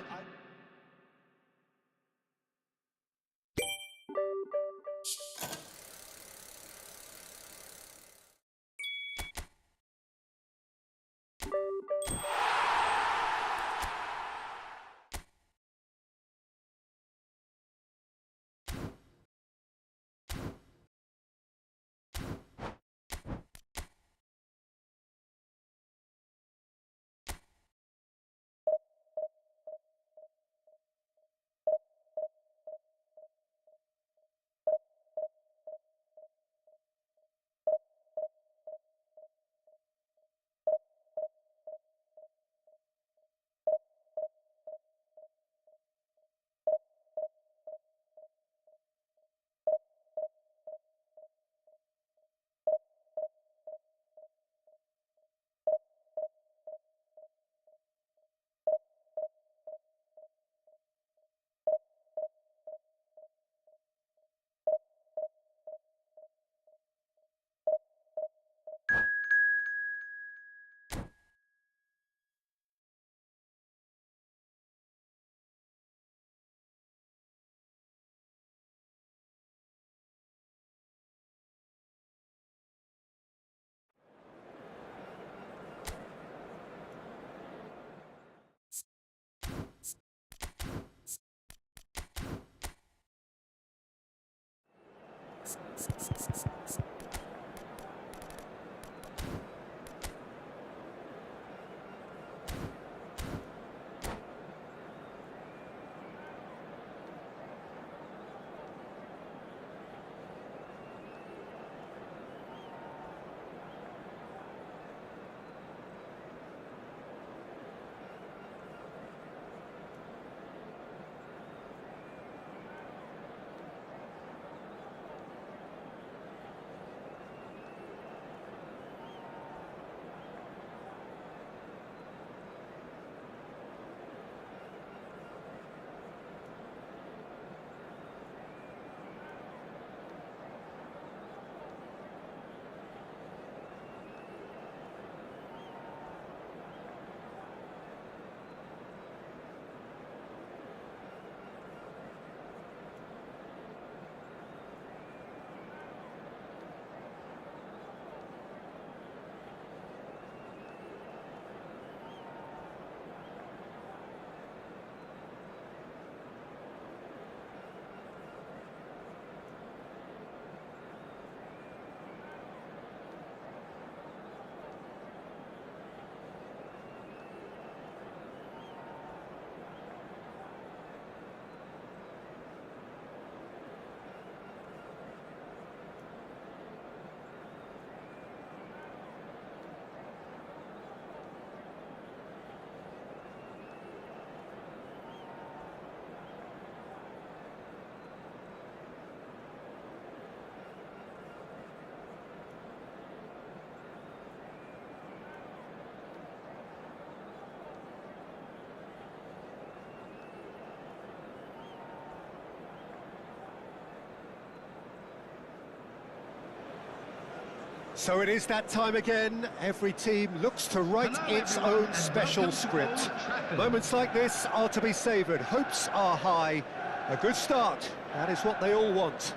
So it is that time again. Every team looks to write its own special script. Moments like this are to be savoured. Hopes are high. A good start. That is what they all want.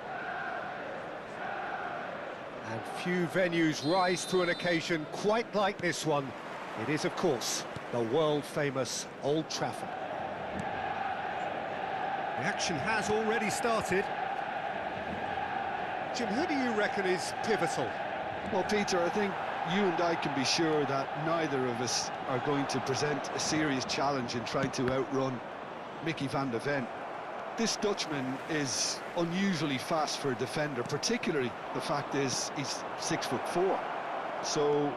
And few venues rise to an occasion quite like this one. It is, of course, the world-famous Old Trafford. The action has already started. Jim, who do you reckon is pivotal? Well, Peter, I think you and I can be sure that neither of us are going to present a serious challenge in trying to outrun Mickey van der Ven. This Dutchman is unusually fast for a defender, particularly the fact is he's 6'4". So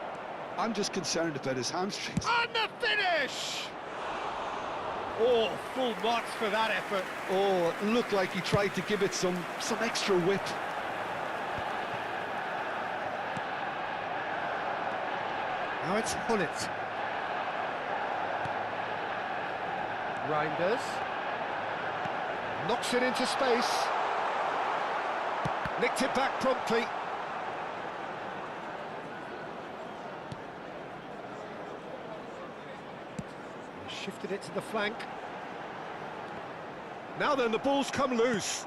I'm just concerned about his hamstrings. And the finish! Oh, full marks for that effort. Oh, it looked like he tried to give it some extra whip. Now it's Hullet. Reinders. Knocks it into space. Nicked it back promptly. Shifted it to the flank. Now then, the ball's come loose.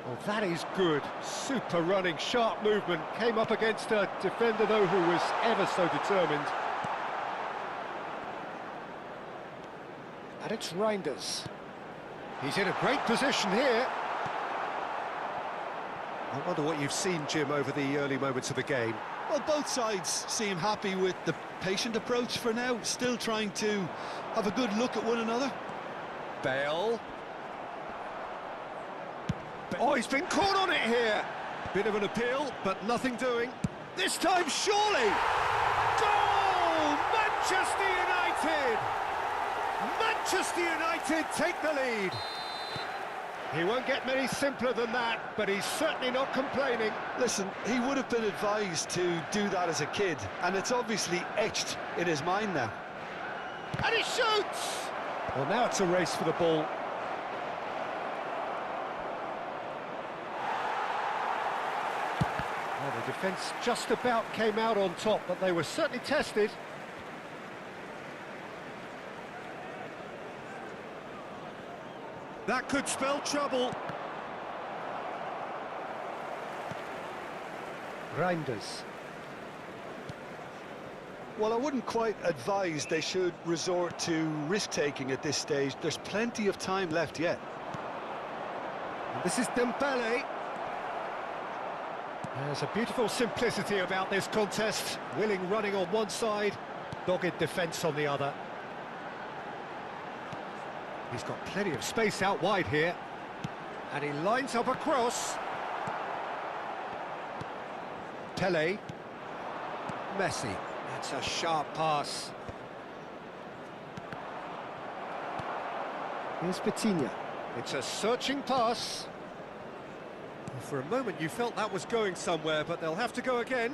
Oh, that is good. Super running, sharp movement. Came up against a defender, though, who was ever so determined. And it's Reinders. He's in a great position here. I wonder what you've seen, Jim, over the early moments of the game. Well, both sides seem happy with the patient approach for now, still trying to have a good look at one another. Bale. Oh, he's been caught on it here. Bit of an appeal, but nothing doing. This time, surely. Goal! Manchester United! Manchester United take the lead. He won't get many simpler than that, but he's certainly not complaining. Listen, he would have been advised to do that as a kid, and it's obviously etched in his mind now. And he shoots! Well, now it's a race for the ball. Well, the defence just about came out on top, but they were certainly tested. That could spell trouble. Reinders. Well, I wouldn't quite advise they should resort to risk-taking at this stage. There's plenty of time left yet. And this is Dembele. There's a beautiful simplicity about this contest. Willing running on one side, dogged defence on the other. He's got plenty of space out wide here. And he lines up a cross. Tele. Messi. That's a sharp pass. Here's Vitinha. It's a searching pass. For a moment you felt that was going somewhere, but they'll have to go again.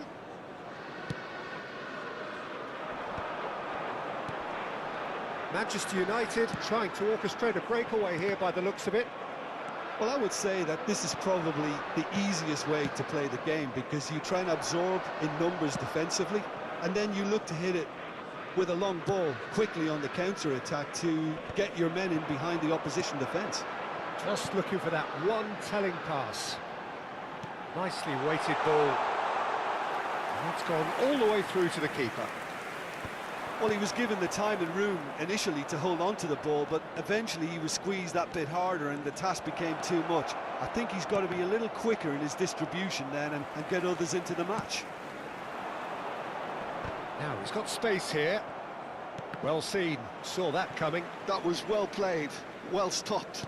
Manchester United trying to orchestrate a breakaway here by the looks of it. Well, I would say that this is probably the easiest way to play the game, because you try and absorb in numbers defensively, and then you look to hit it with a long ball quickly on the counter-attack to get your men in behind the opposition defence. Just looking for that one telling pass. Nicely weighted ball. And it's gone all the way through to the keeper. Well, he was given the time and room initially to hold on to the ball, but eventually he was squeezed that bit harder and the task became too much. I think he's got to be a little quicker in his distribution then and get others into the match. Now he's got space here. Well seen, saw that coming. That was well played, well stopped.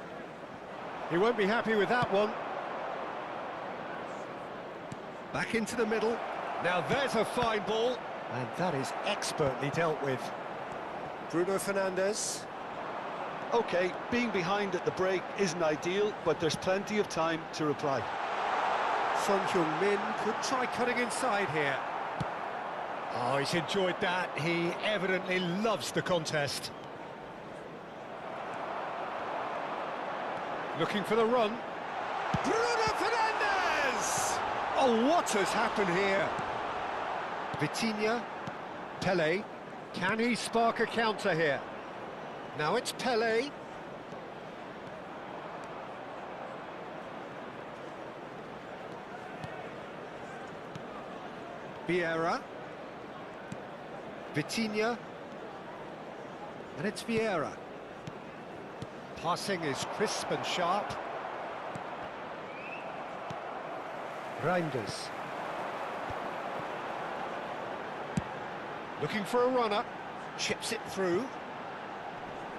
He won't be happy with that one. Back into the middle. Now there's a fine ball. And that is expertly dealt with. Bruno Fernandes. OK, being behind at the break isn't ideal, but there's plenty of time to reply. Son Heung-min could try cutting inside here. Oh, he's enjoyed that. He evidently loves the contest. Looking for the run. Bruno Fernandes! Oh, what has happened here? Vitinha, Pele, can he spark a counter here? Now it's Pele. Vieira. Vitinha. And it's Vieira. Passing is crisp and sharp. Reinders. Looking for a runner. Chips it through.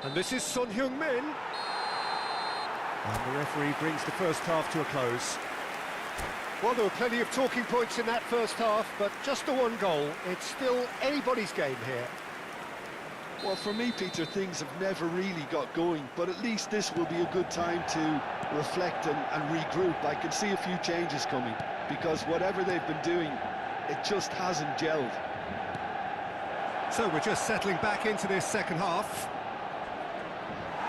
And this is Son Heung-min. And the referee brings the first half to a close. Well, there were plenty of talking points in that first half, but just the one goal. It's still anybody's game here. Well, for me, Peter, things have never really got going, but at least this will be a good time to reflect and regroup. I can see a few changes coming, because whatever they've been doing, it just hasn't gelled. So we're just settling back into this second half.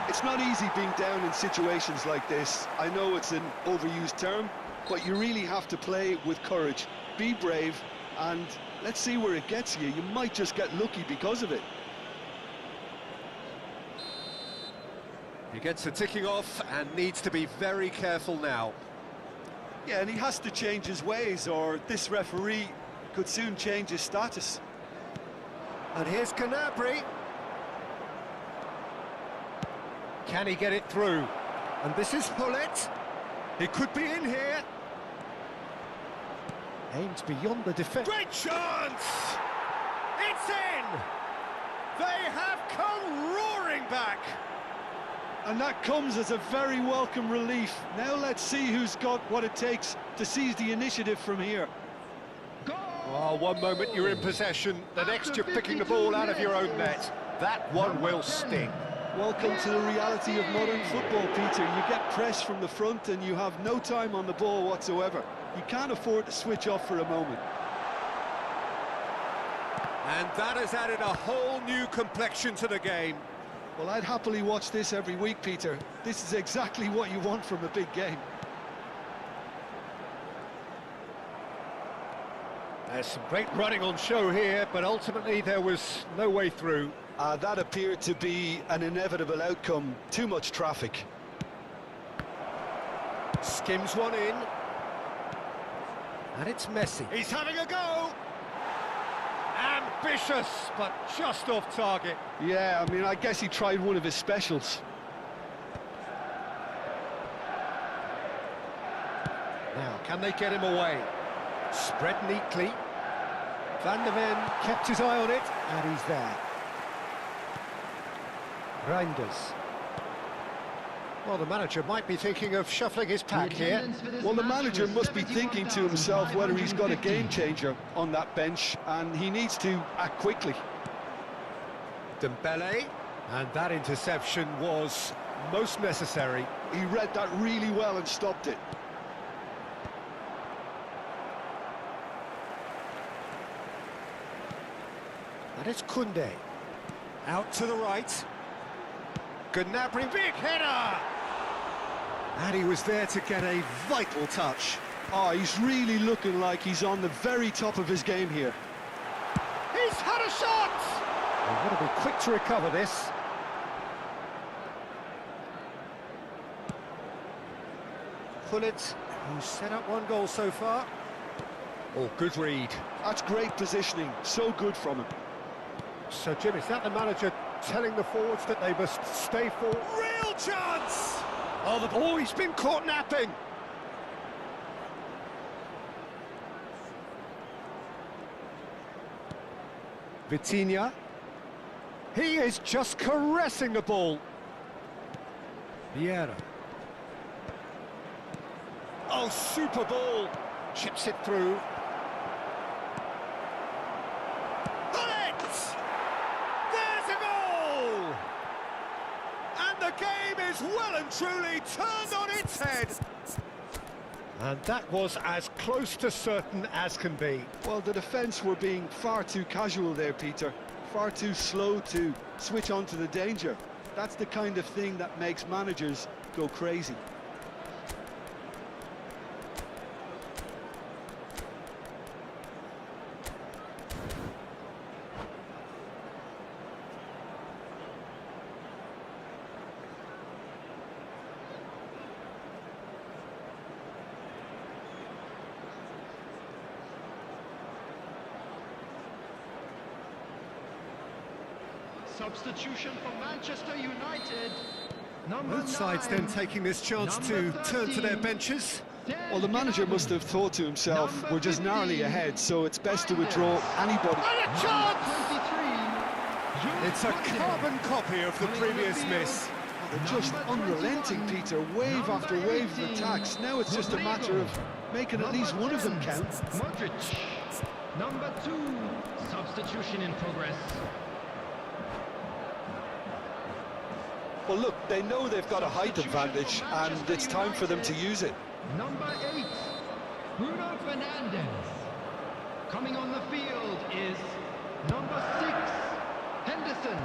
It's not easy being down in situations like this. I know it's an overused term, but you really have to play with courage. Be brave, and let's see where it gets you. You might just get lucky because of it. He gets the ticking off and needs to be very careful now. Yeah, and he has to change his ways, or this referee could soon change his status. And here's Gnabry. Can he get it through? And this is Hullet. He could be in here. Aimed beyond the defence. Great chance! It's in! They have come roaring back. And that comes as a very welcome relief. Now let's see who's got what it takes to seize the initiative from here. Oh, one moment you're in possession, the next you're picking the ball out of your own net. That one will sting. Welcome to the reality of modern football, Peter. You get pressed from the front and you have no time on the ball whatsoever. You can't afford to switch off for a moment. And that has added a whole new complexion to the game. Well, I'd happily watch this every week, Peter. This is exactly what you want from a big game. There's some great running on show here, but ultimately there was no way through. That appeared to be an inevitable outcome. Too much traffic. Skims one in. And it's Messi. He's having a go! Ambitious, but just off target. Yeah, I mean, I guess he tried one of his specials. Now, can they get him away? Spread neatly. Van der Ven kept his eye on it, and he's there. Reinders. Well, the manager might be thinking of shuffling his pack here. Well, the manager must be thinking to himself whether he's got a game changer on that bench, and he needs to act quickly. Dembele, and that interception was most necessary. He read that really well and stopped it. And it's Koundé. Out to the right. Gnabry, big header! And he was there to get a vital touch. Oh, he's really looking like he's on the very top of his game here. He's had a shot! They've got to be quick to recover this. Hullet, who's set up one goal so far. Oh, good read. That's great positioning, so good from him. So, Jim, is that the manager telling the forwards that they must stay forward? Real chance! Oh, he's been caught napping. Vitinha. He is just caressing the ball. Vieira. Oh, super ball. Chips it through. Well and truly turned on its head. And that was as close to certain as can be. Well, the defence were being far too casual there, Peter. Far too slow to switch on to the danger. That's the kind of thing that makes managers go crazy. Substitution for Manchester United. Number Both sides 9. then taking this chance Number to turn to their 13. benches. Well, the manager must have thought to himself, Number we're just narrowly 15, ahead, so it's best to withdraw anybody. And a Number chance! 23. Jules It's a Koundé. carbon copy of the Coming on the previous field. miss. They're just Number unrelenting, 21. Peter, wave after Number wave of 18. attacks. Now it's just a matter of making at least one of them count. Modric. Number 2. Substitution in progress. Well, look, they know they've got a height advantage, and it's time for them to use it. Number 8. Bruno Fernandes. Coming on the field is number 6. Henderson.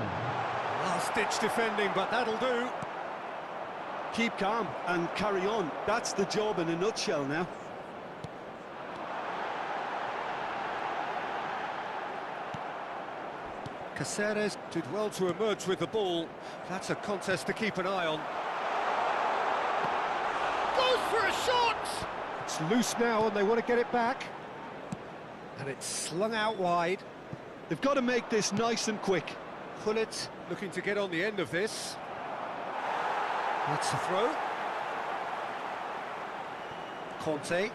Last-ditch defending, but that'll do. Keep calm and carry on. That's the job in a nutshell now. Caceres did well to emerge with the ball. That's a contest to keep an eye on. Goes for a shot! It's loose now and they want to get it back. And it's slung out wide. They've got to make this nice and quick. Pullet looking to get on the end of this. That's the throw. Conte.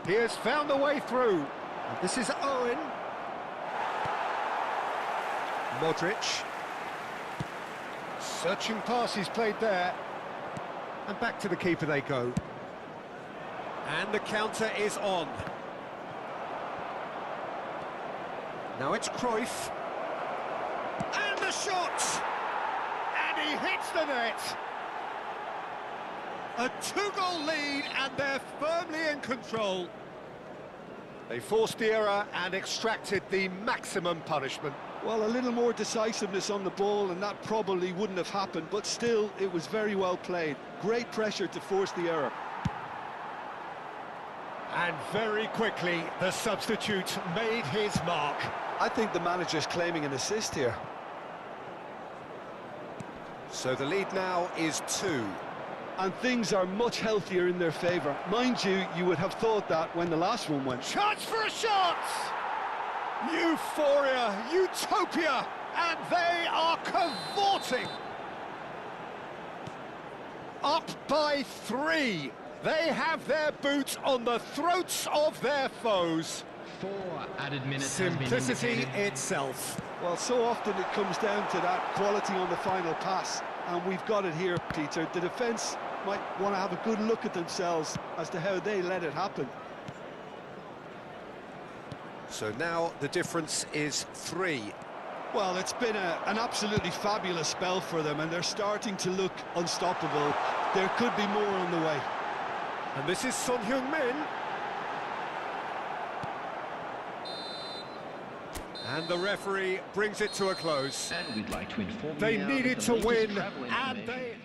He has found the way through. And this is Owen. Modric. Searching pass he's played there. And back to the keeper they go. And the counter is on. Now it's Cruyff. And the shot! And he hits the net! A 2-goal lead and they're firmly in control. They forced the error and extracted the maximum punishment. Well, a little more decisiveness on the ball and that probably wouldn't have happened, but still, it was very well played. Great pressure to force the error. And very quickly, the substitute made his mark. I think the manager's claiming an assist here. So the lead now is 2. And things are much healthier in their favour. Mind you, you would have thought that when the last one went. Chance for a shot! Euphoria, utopia, and they are cavorting. Up by 3. They have their boots on the throats of their foes. 4 added minutes has been Simplicity indicated. itself. Well, so often it comes down to that quality on the final pass, and we've got it here, Peter. The defence might want to have a good look at themselves as to how they let it happen. So now the difference is 3. Well, it's been an absolutely fabulous spell for them, and they're starting to look unstoppable. There could be more on the way. And this is Son Heung-min. And the referee brings it to a close. And we'd like to inform They you now needed that to the latest win, travel and information- they...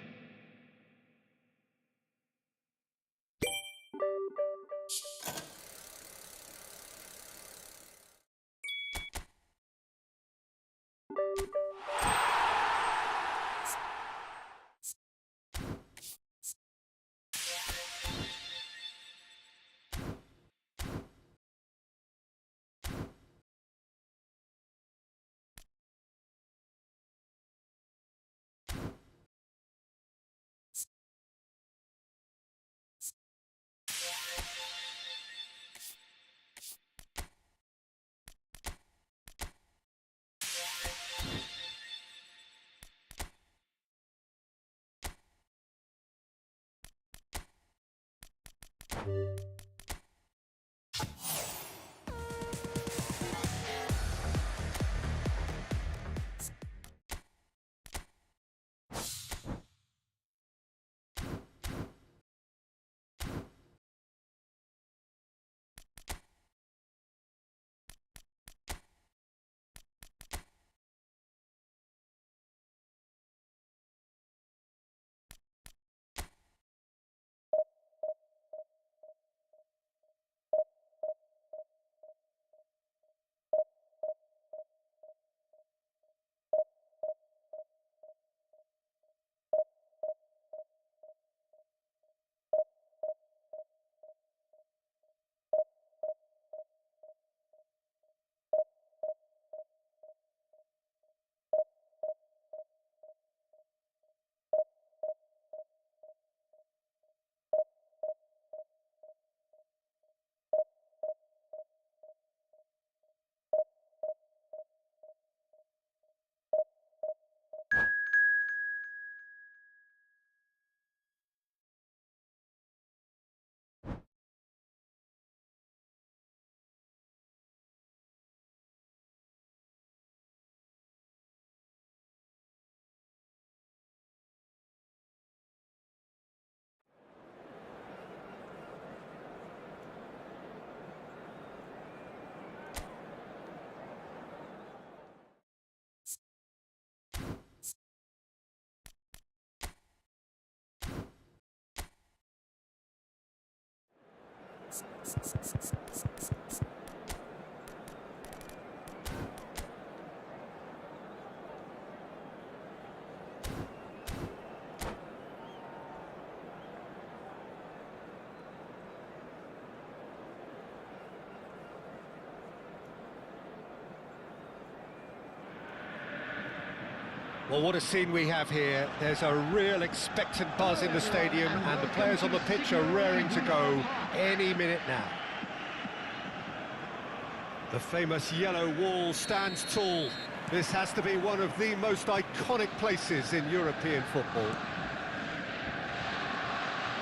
Well, what a scene we have here. There's a real expectant buzz in the stadium, and the players on the pitch are raring to go any minute now. The famous yellow wall stands tall. This has to be one of the most iconic places in European football.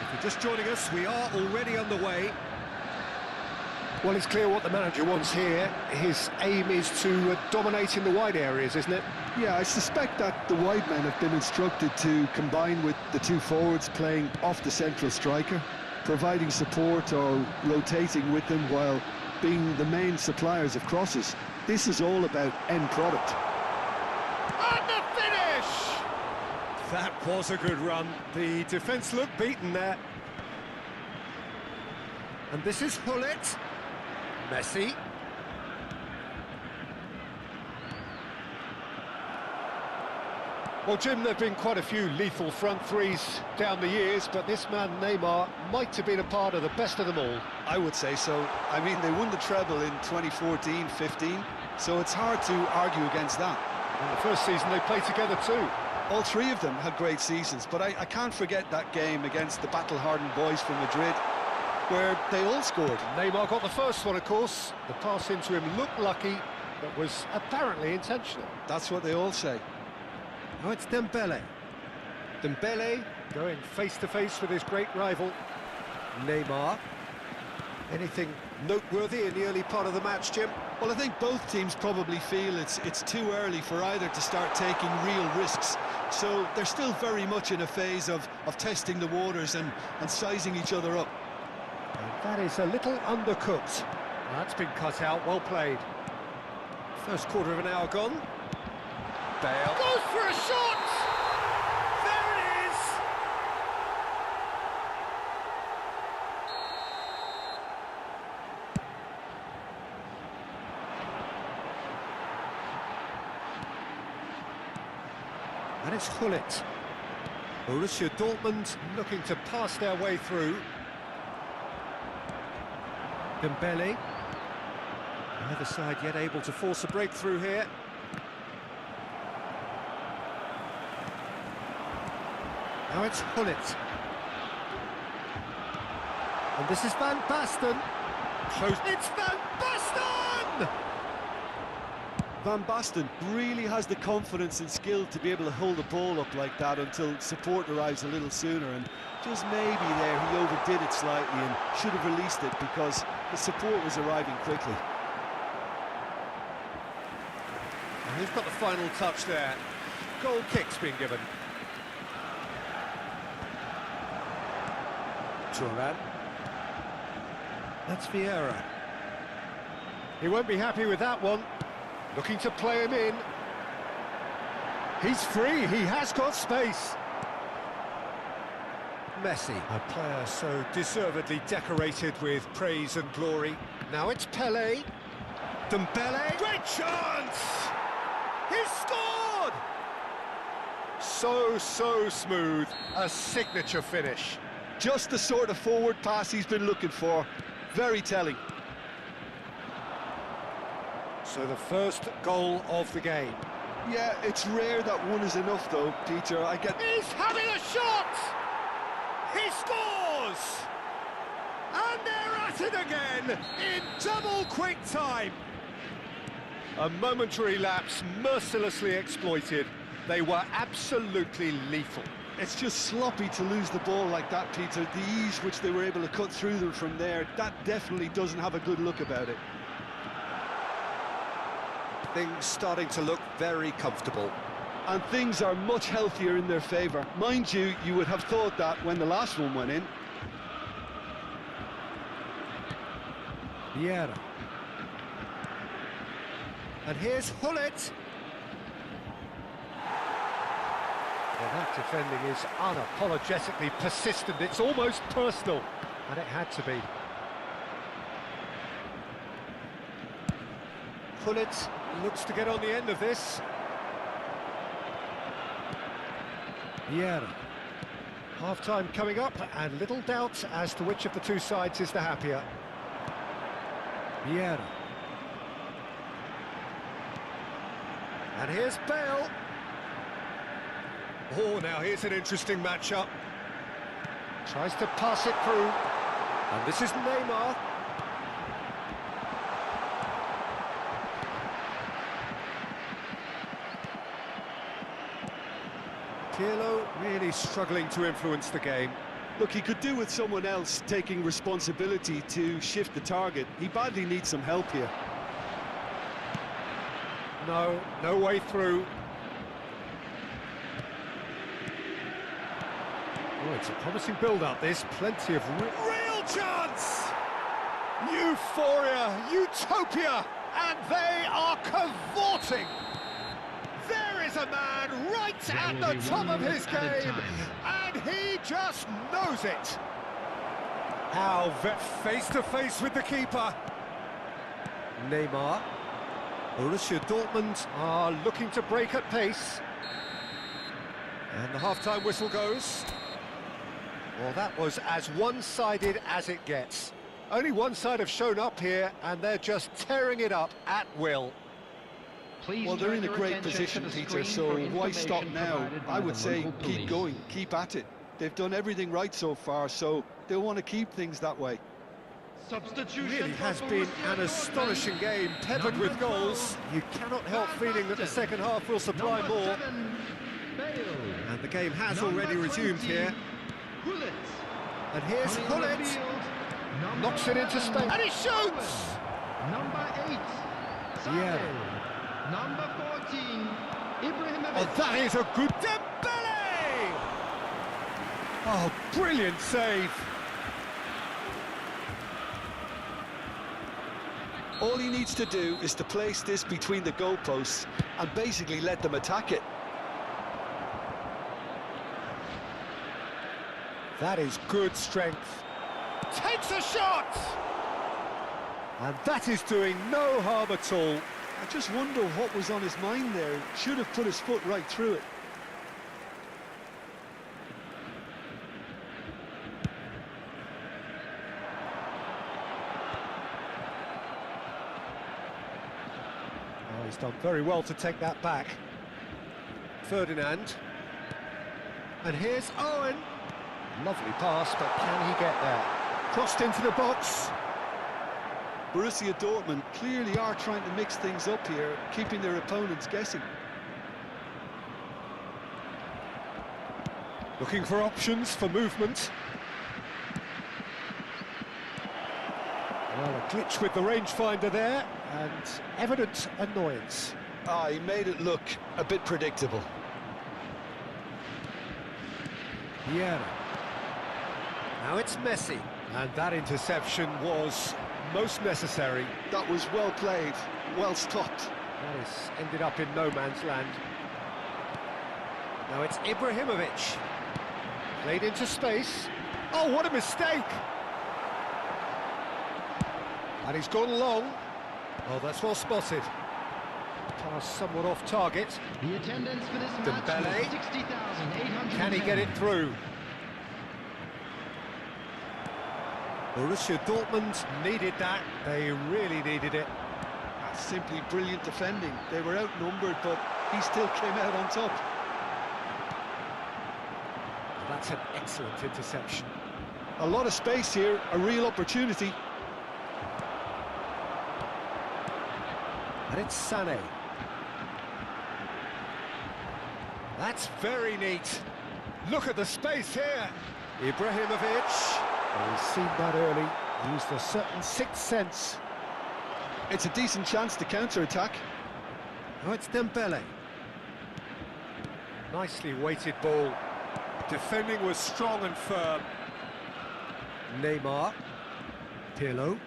If you're just joining us, we are already underway. Well, it's clear what the manager wants here. His aim is to dominate in the wide areas, isn't it? Yeah, I suspect that the wide men have been instructed to combine with the two forwards playing off the central striker, providing support or rotating with them while being the main suppliers of crosses. This is all about end product. And the finish! That was a good run. The defence looked beaten there. And this is Hullet. Messi. Well, Jim, there have been quite a few lethal front threes down the years, but this man, Neymar, might have been a part of the best of them all. I would say so. I mean, they won the treble in 2014-15, so it's hard to argue against that. In the first season, they played together too. All three of them had great seasons, but I can't forget that game against the battle-hardened boys from Madrid, where they all scored. Neymar got the first one, of course. The pass into him looked lucky, but was apparently intentional. That's what they all say. Now it's Dembele. Dembele going face-to-face with his great rival, Neymar. Anything noteworthy in the early part of the match, Jim? Well, I think both teams probably feel it's too early for either to start taking real risks. So they're still very much in a phase of testing the waters and sizing each other up. And that is a little undercooked. That's been cut out, well played. First quarter of an hour gone. Bale goes for a shot! There it is! And it's Hullet. Borussia Dortmund looking to pass their way through. Dembele. Neither side yet able to force a breakthrough here. Now it's Hullet. And this is Van Basten. Close. It's Van Basten! Van Basten really has the confidence and skill to be able to hold the ball up like that until support arrives a little sooner, and just maybe there he overdid it slightly and should have released it because the support was arriving quickly. And he's got the final touch there. Goal kick's been given. Turan. That's Vieira. He won't be happy with that one. Looking to play him in. He's free, he has got space. Messi, a player so deservedly decorated with praise and glory. Now it's Pelé. Dembele. Great chance! He's scored! So smooth. A signature finish. Just the sort of forward pass he's been looking for. Very telling. So the first goal of the game. Yeah, it's rare that one is enough though, Peter. I get... He's having a shot! He scores! And they're at it again in double quick time. A momentary lapse mercilessly exploited. They were absolutely lethal. It's just sloppy to lose the ball like that, Peter. The ease which they were able to cut through them from there, that definitely doesn't have a good look about it. Things starting to look very comfortable. And things are much healthier in their favour. Mind you, you would have thought that when the last one went in. Vieira. And here's Hullet. Well, that defending is unapologetically persistent. It's almost personal. And it had to be. Pullet looks to get on the end of this. Vieira. Half-time coming up, and little doubt as to which of the two sides is the happier. Vieira. And here's Bale. Oh, now here's an interesting matchup. Tries to pass it through. And this is Neymar. Pirlo really struggling to influence the game. Look, he could do with someone else taking responsibility to shift the target. He badly needs some help here. No way through. Oh, it's a promising build-up, this. Plenty of real chance! Euphoria, utopia, and they are cavorting! There is a man right at the top of his game, and he just knows it! How face-to-face with the keeper. Neymar. Borussia Dortmund are looking to break at pace. And the half-time whistle goes. Well, that was as one-sided as it gets. Only one side have shown up here, and they're just tearing it up at will. Well, they're in a great position, Peter, so why stop now? I would say keep going, keep at it. They've done everything right so far, so they'll want to keep things that way. Substitution. Really has been an astonishing game, peppered with goals. You cannot help feeling that the second half will supply more. And the game has already resumed here. And here's Gullit. Knocks it into space. And he shoots! Number 8, Yeah. Number 14, Ibrahimovic. Oh, that is a good Dembele! Oh, brilliant save. All he needs to do is to place this between the goalposts and basically let them attack it. That is good strength. Takes a shot! And that is doing no harm at all. I just wonder what was on his mind there. Should have put his foot right through it. Oh, he's done very well to take that back. Ferdinand. And here's Owen. Lovely pass, but can he get there? Crossed into the box. Borussia Dortmund clearly are trying to mix things up here, keeping their opponents guessing. Looking for options for movement. Well, a glitch with the rangefinder there, and evident annoyance. Ah, he made it look a bit predictable. Vieira. Now it's Messi, and that interception was most necessary. That was well played, well stopped. That has ended up in no man's land. Now it's Ibrahimovic. Played into space. Oh, what a mistake! And he's gone long. Oh, that's well spotted. Pass somewhat off target. The attendance for this match Dembele. was 60,800. Can he get it through? Borussia Dortmund needed that. They really needed it. That's simply brilliant defending. They were outnumbered, but he still came out on top. That's an excellent interception. A lot of space here, a real opportunity. And it's Sané. That's very neat. Look at the space here. Ibrahimovic. Oh, he's seen that early. Used a certain sixth sense. It's a decent chance to counter-attack. Oh, it's Dembele. Nicely weighted ball. Defending was strong and firm. Neymar. Pirlo.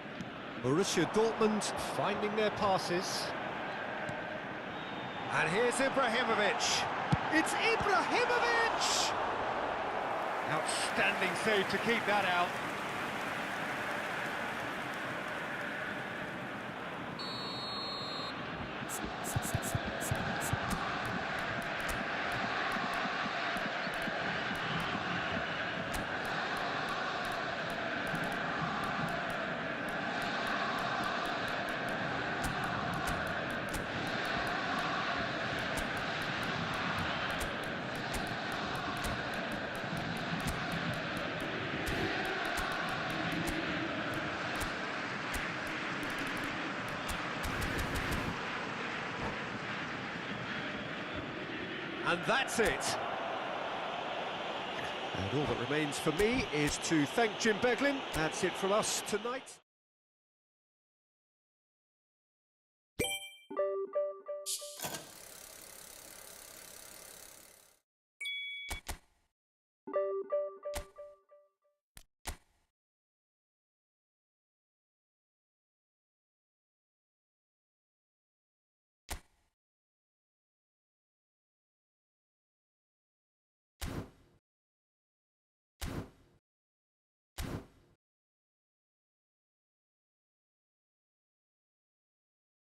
Borussia Dortmund finding their passes. And here's Ibrahimovic. It's Ibrahimovic! Outstanding save to keep that out. And that's it. And all that remains for me is to thank Jim Beglin. That's it from us tonight.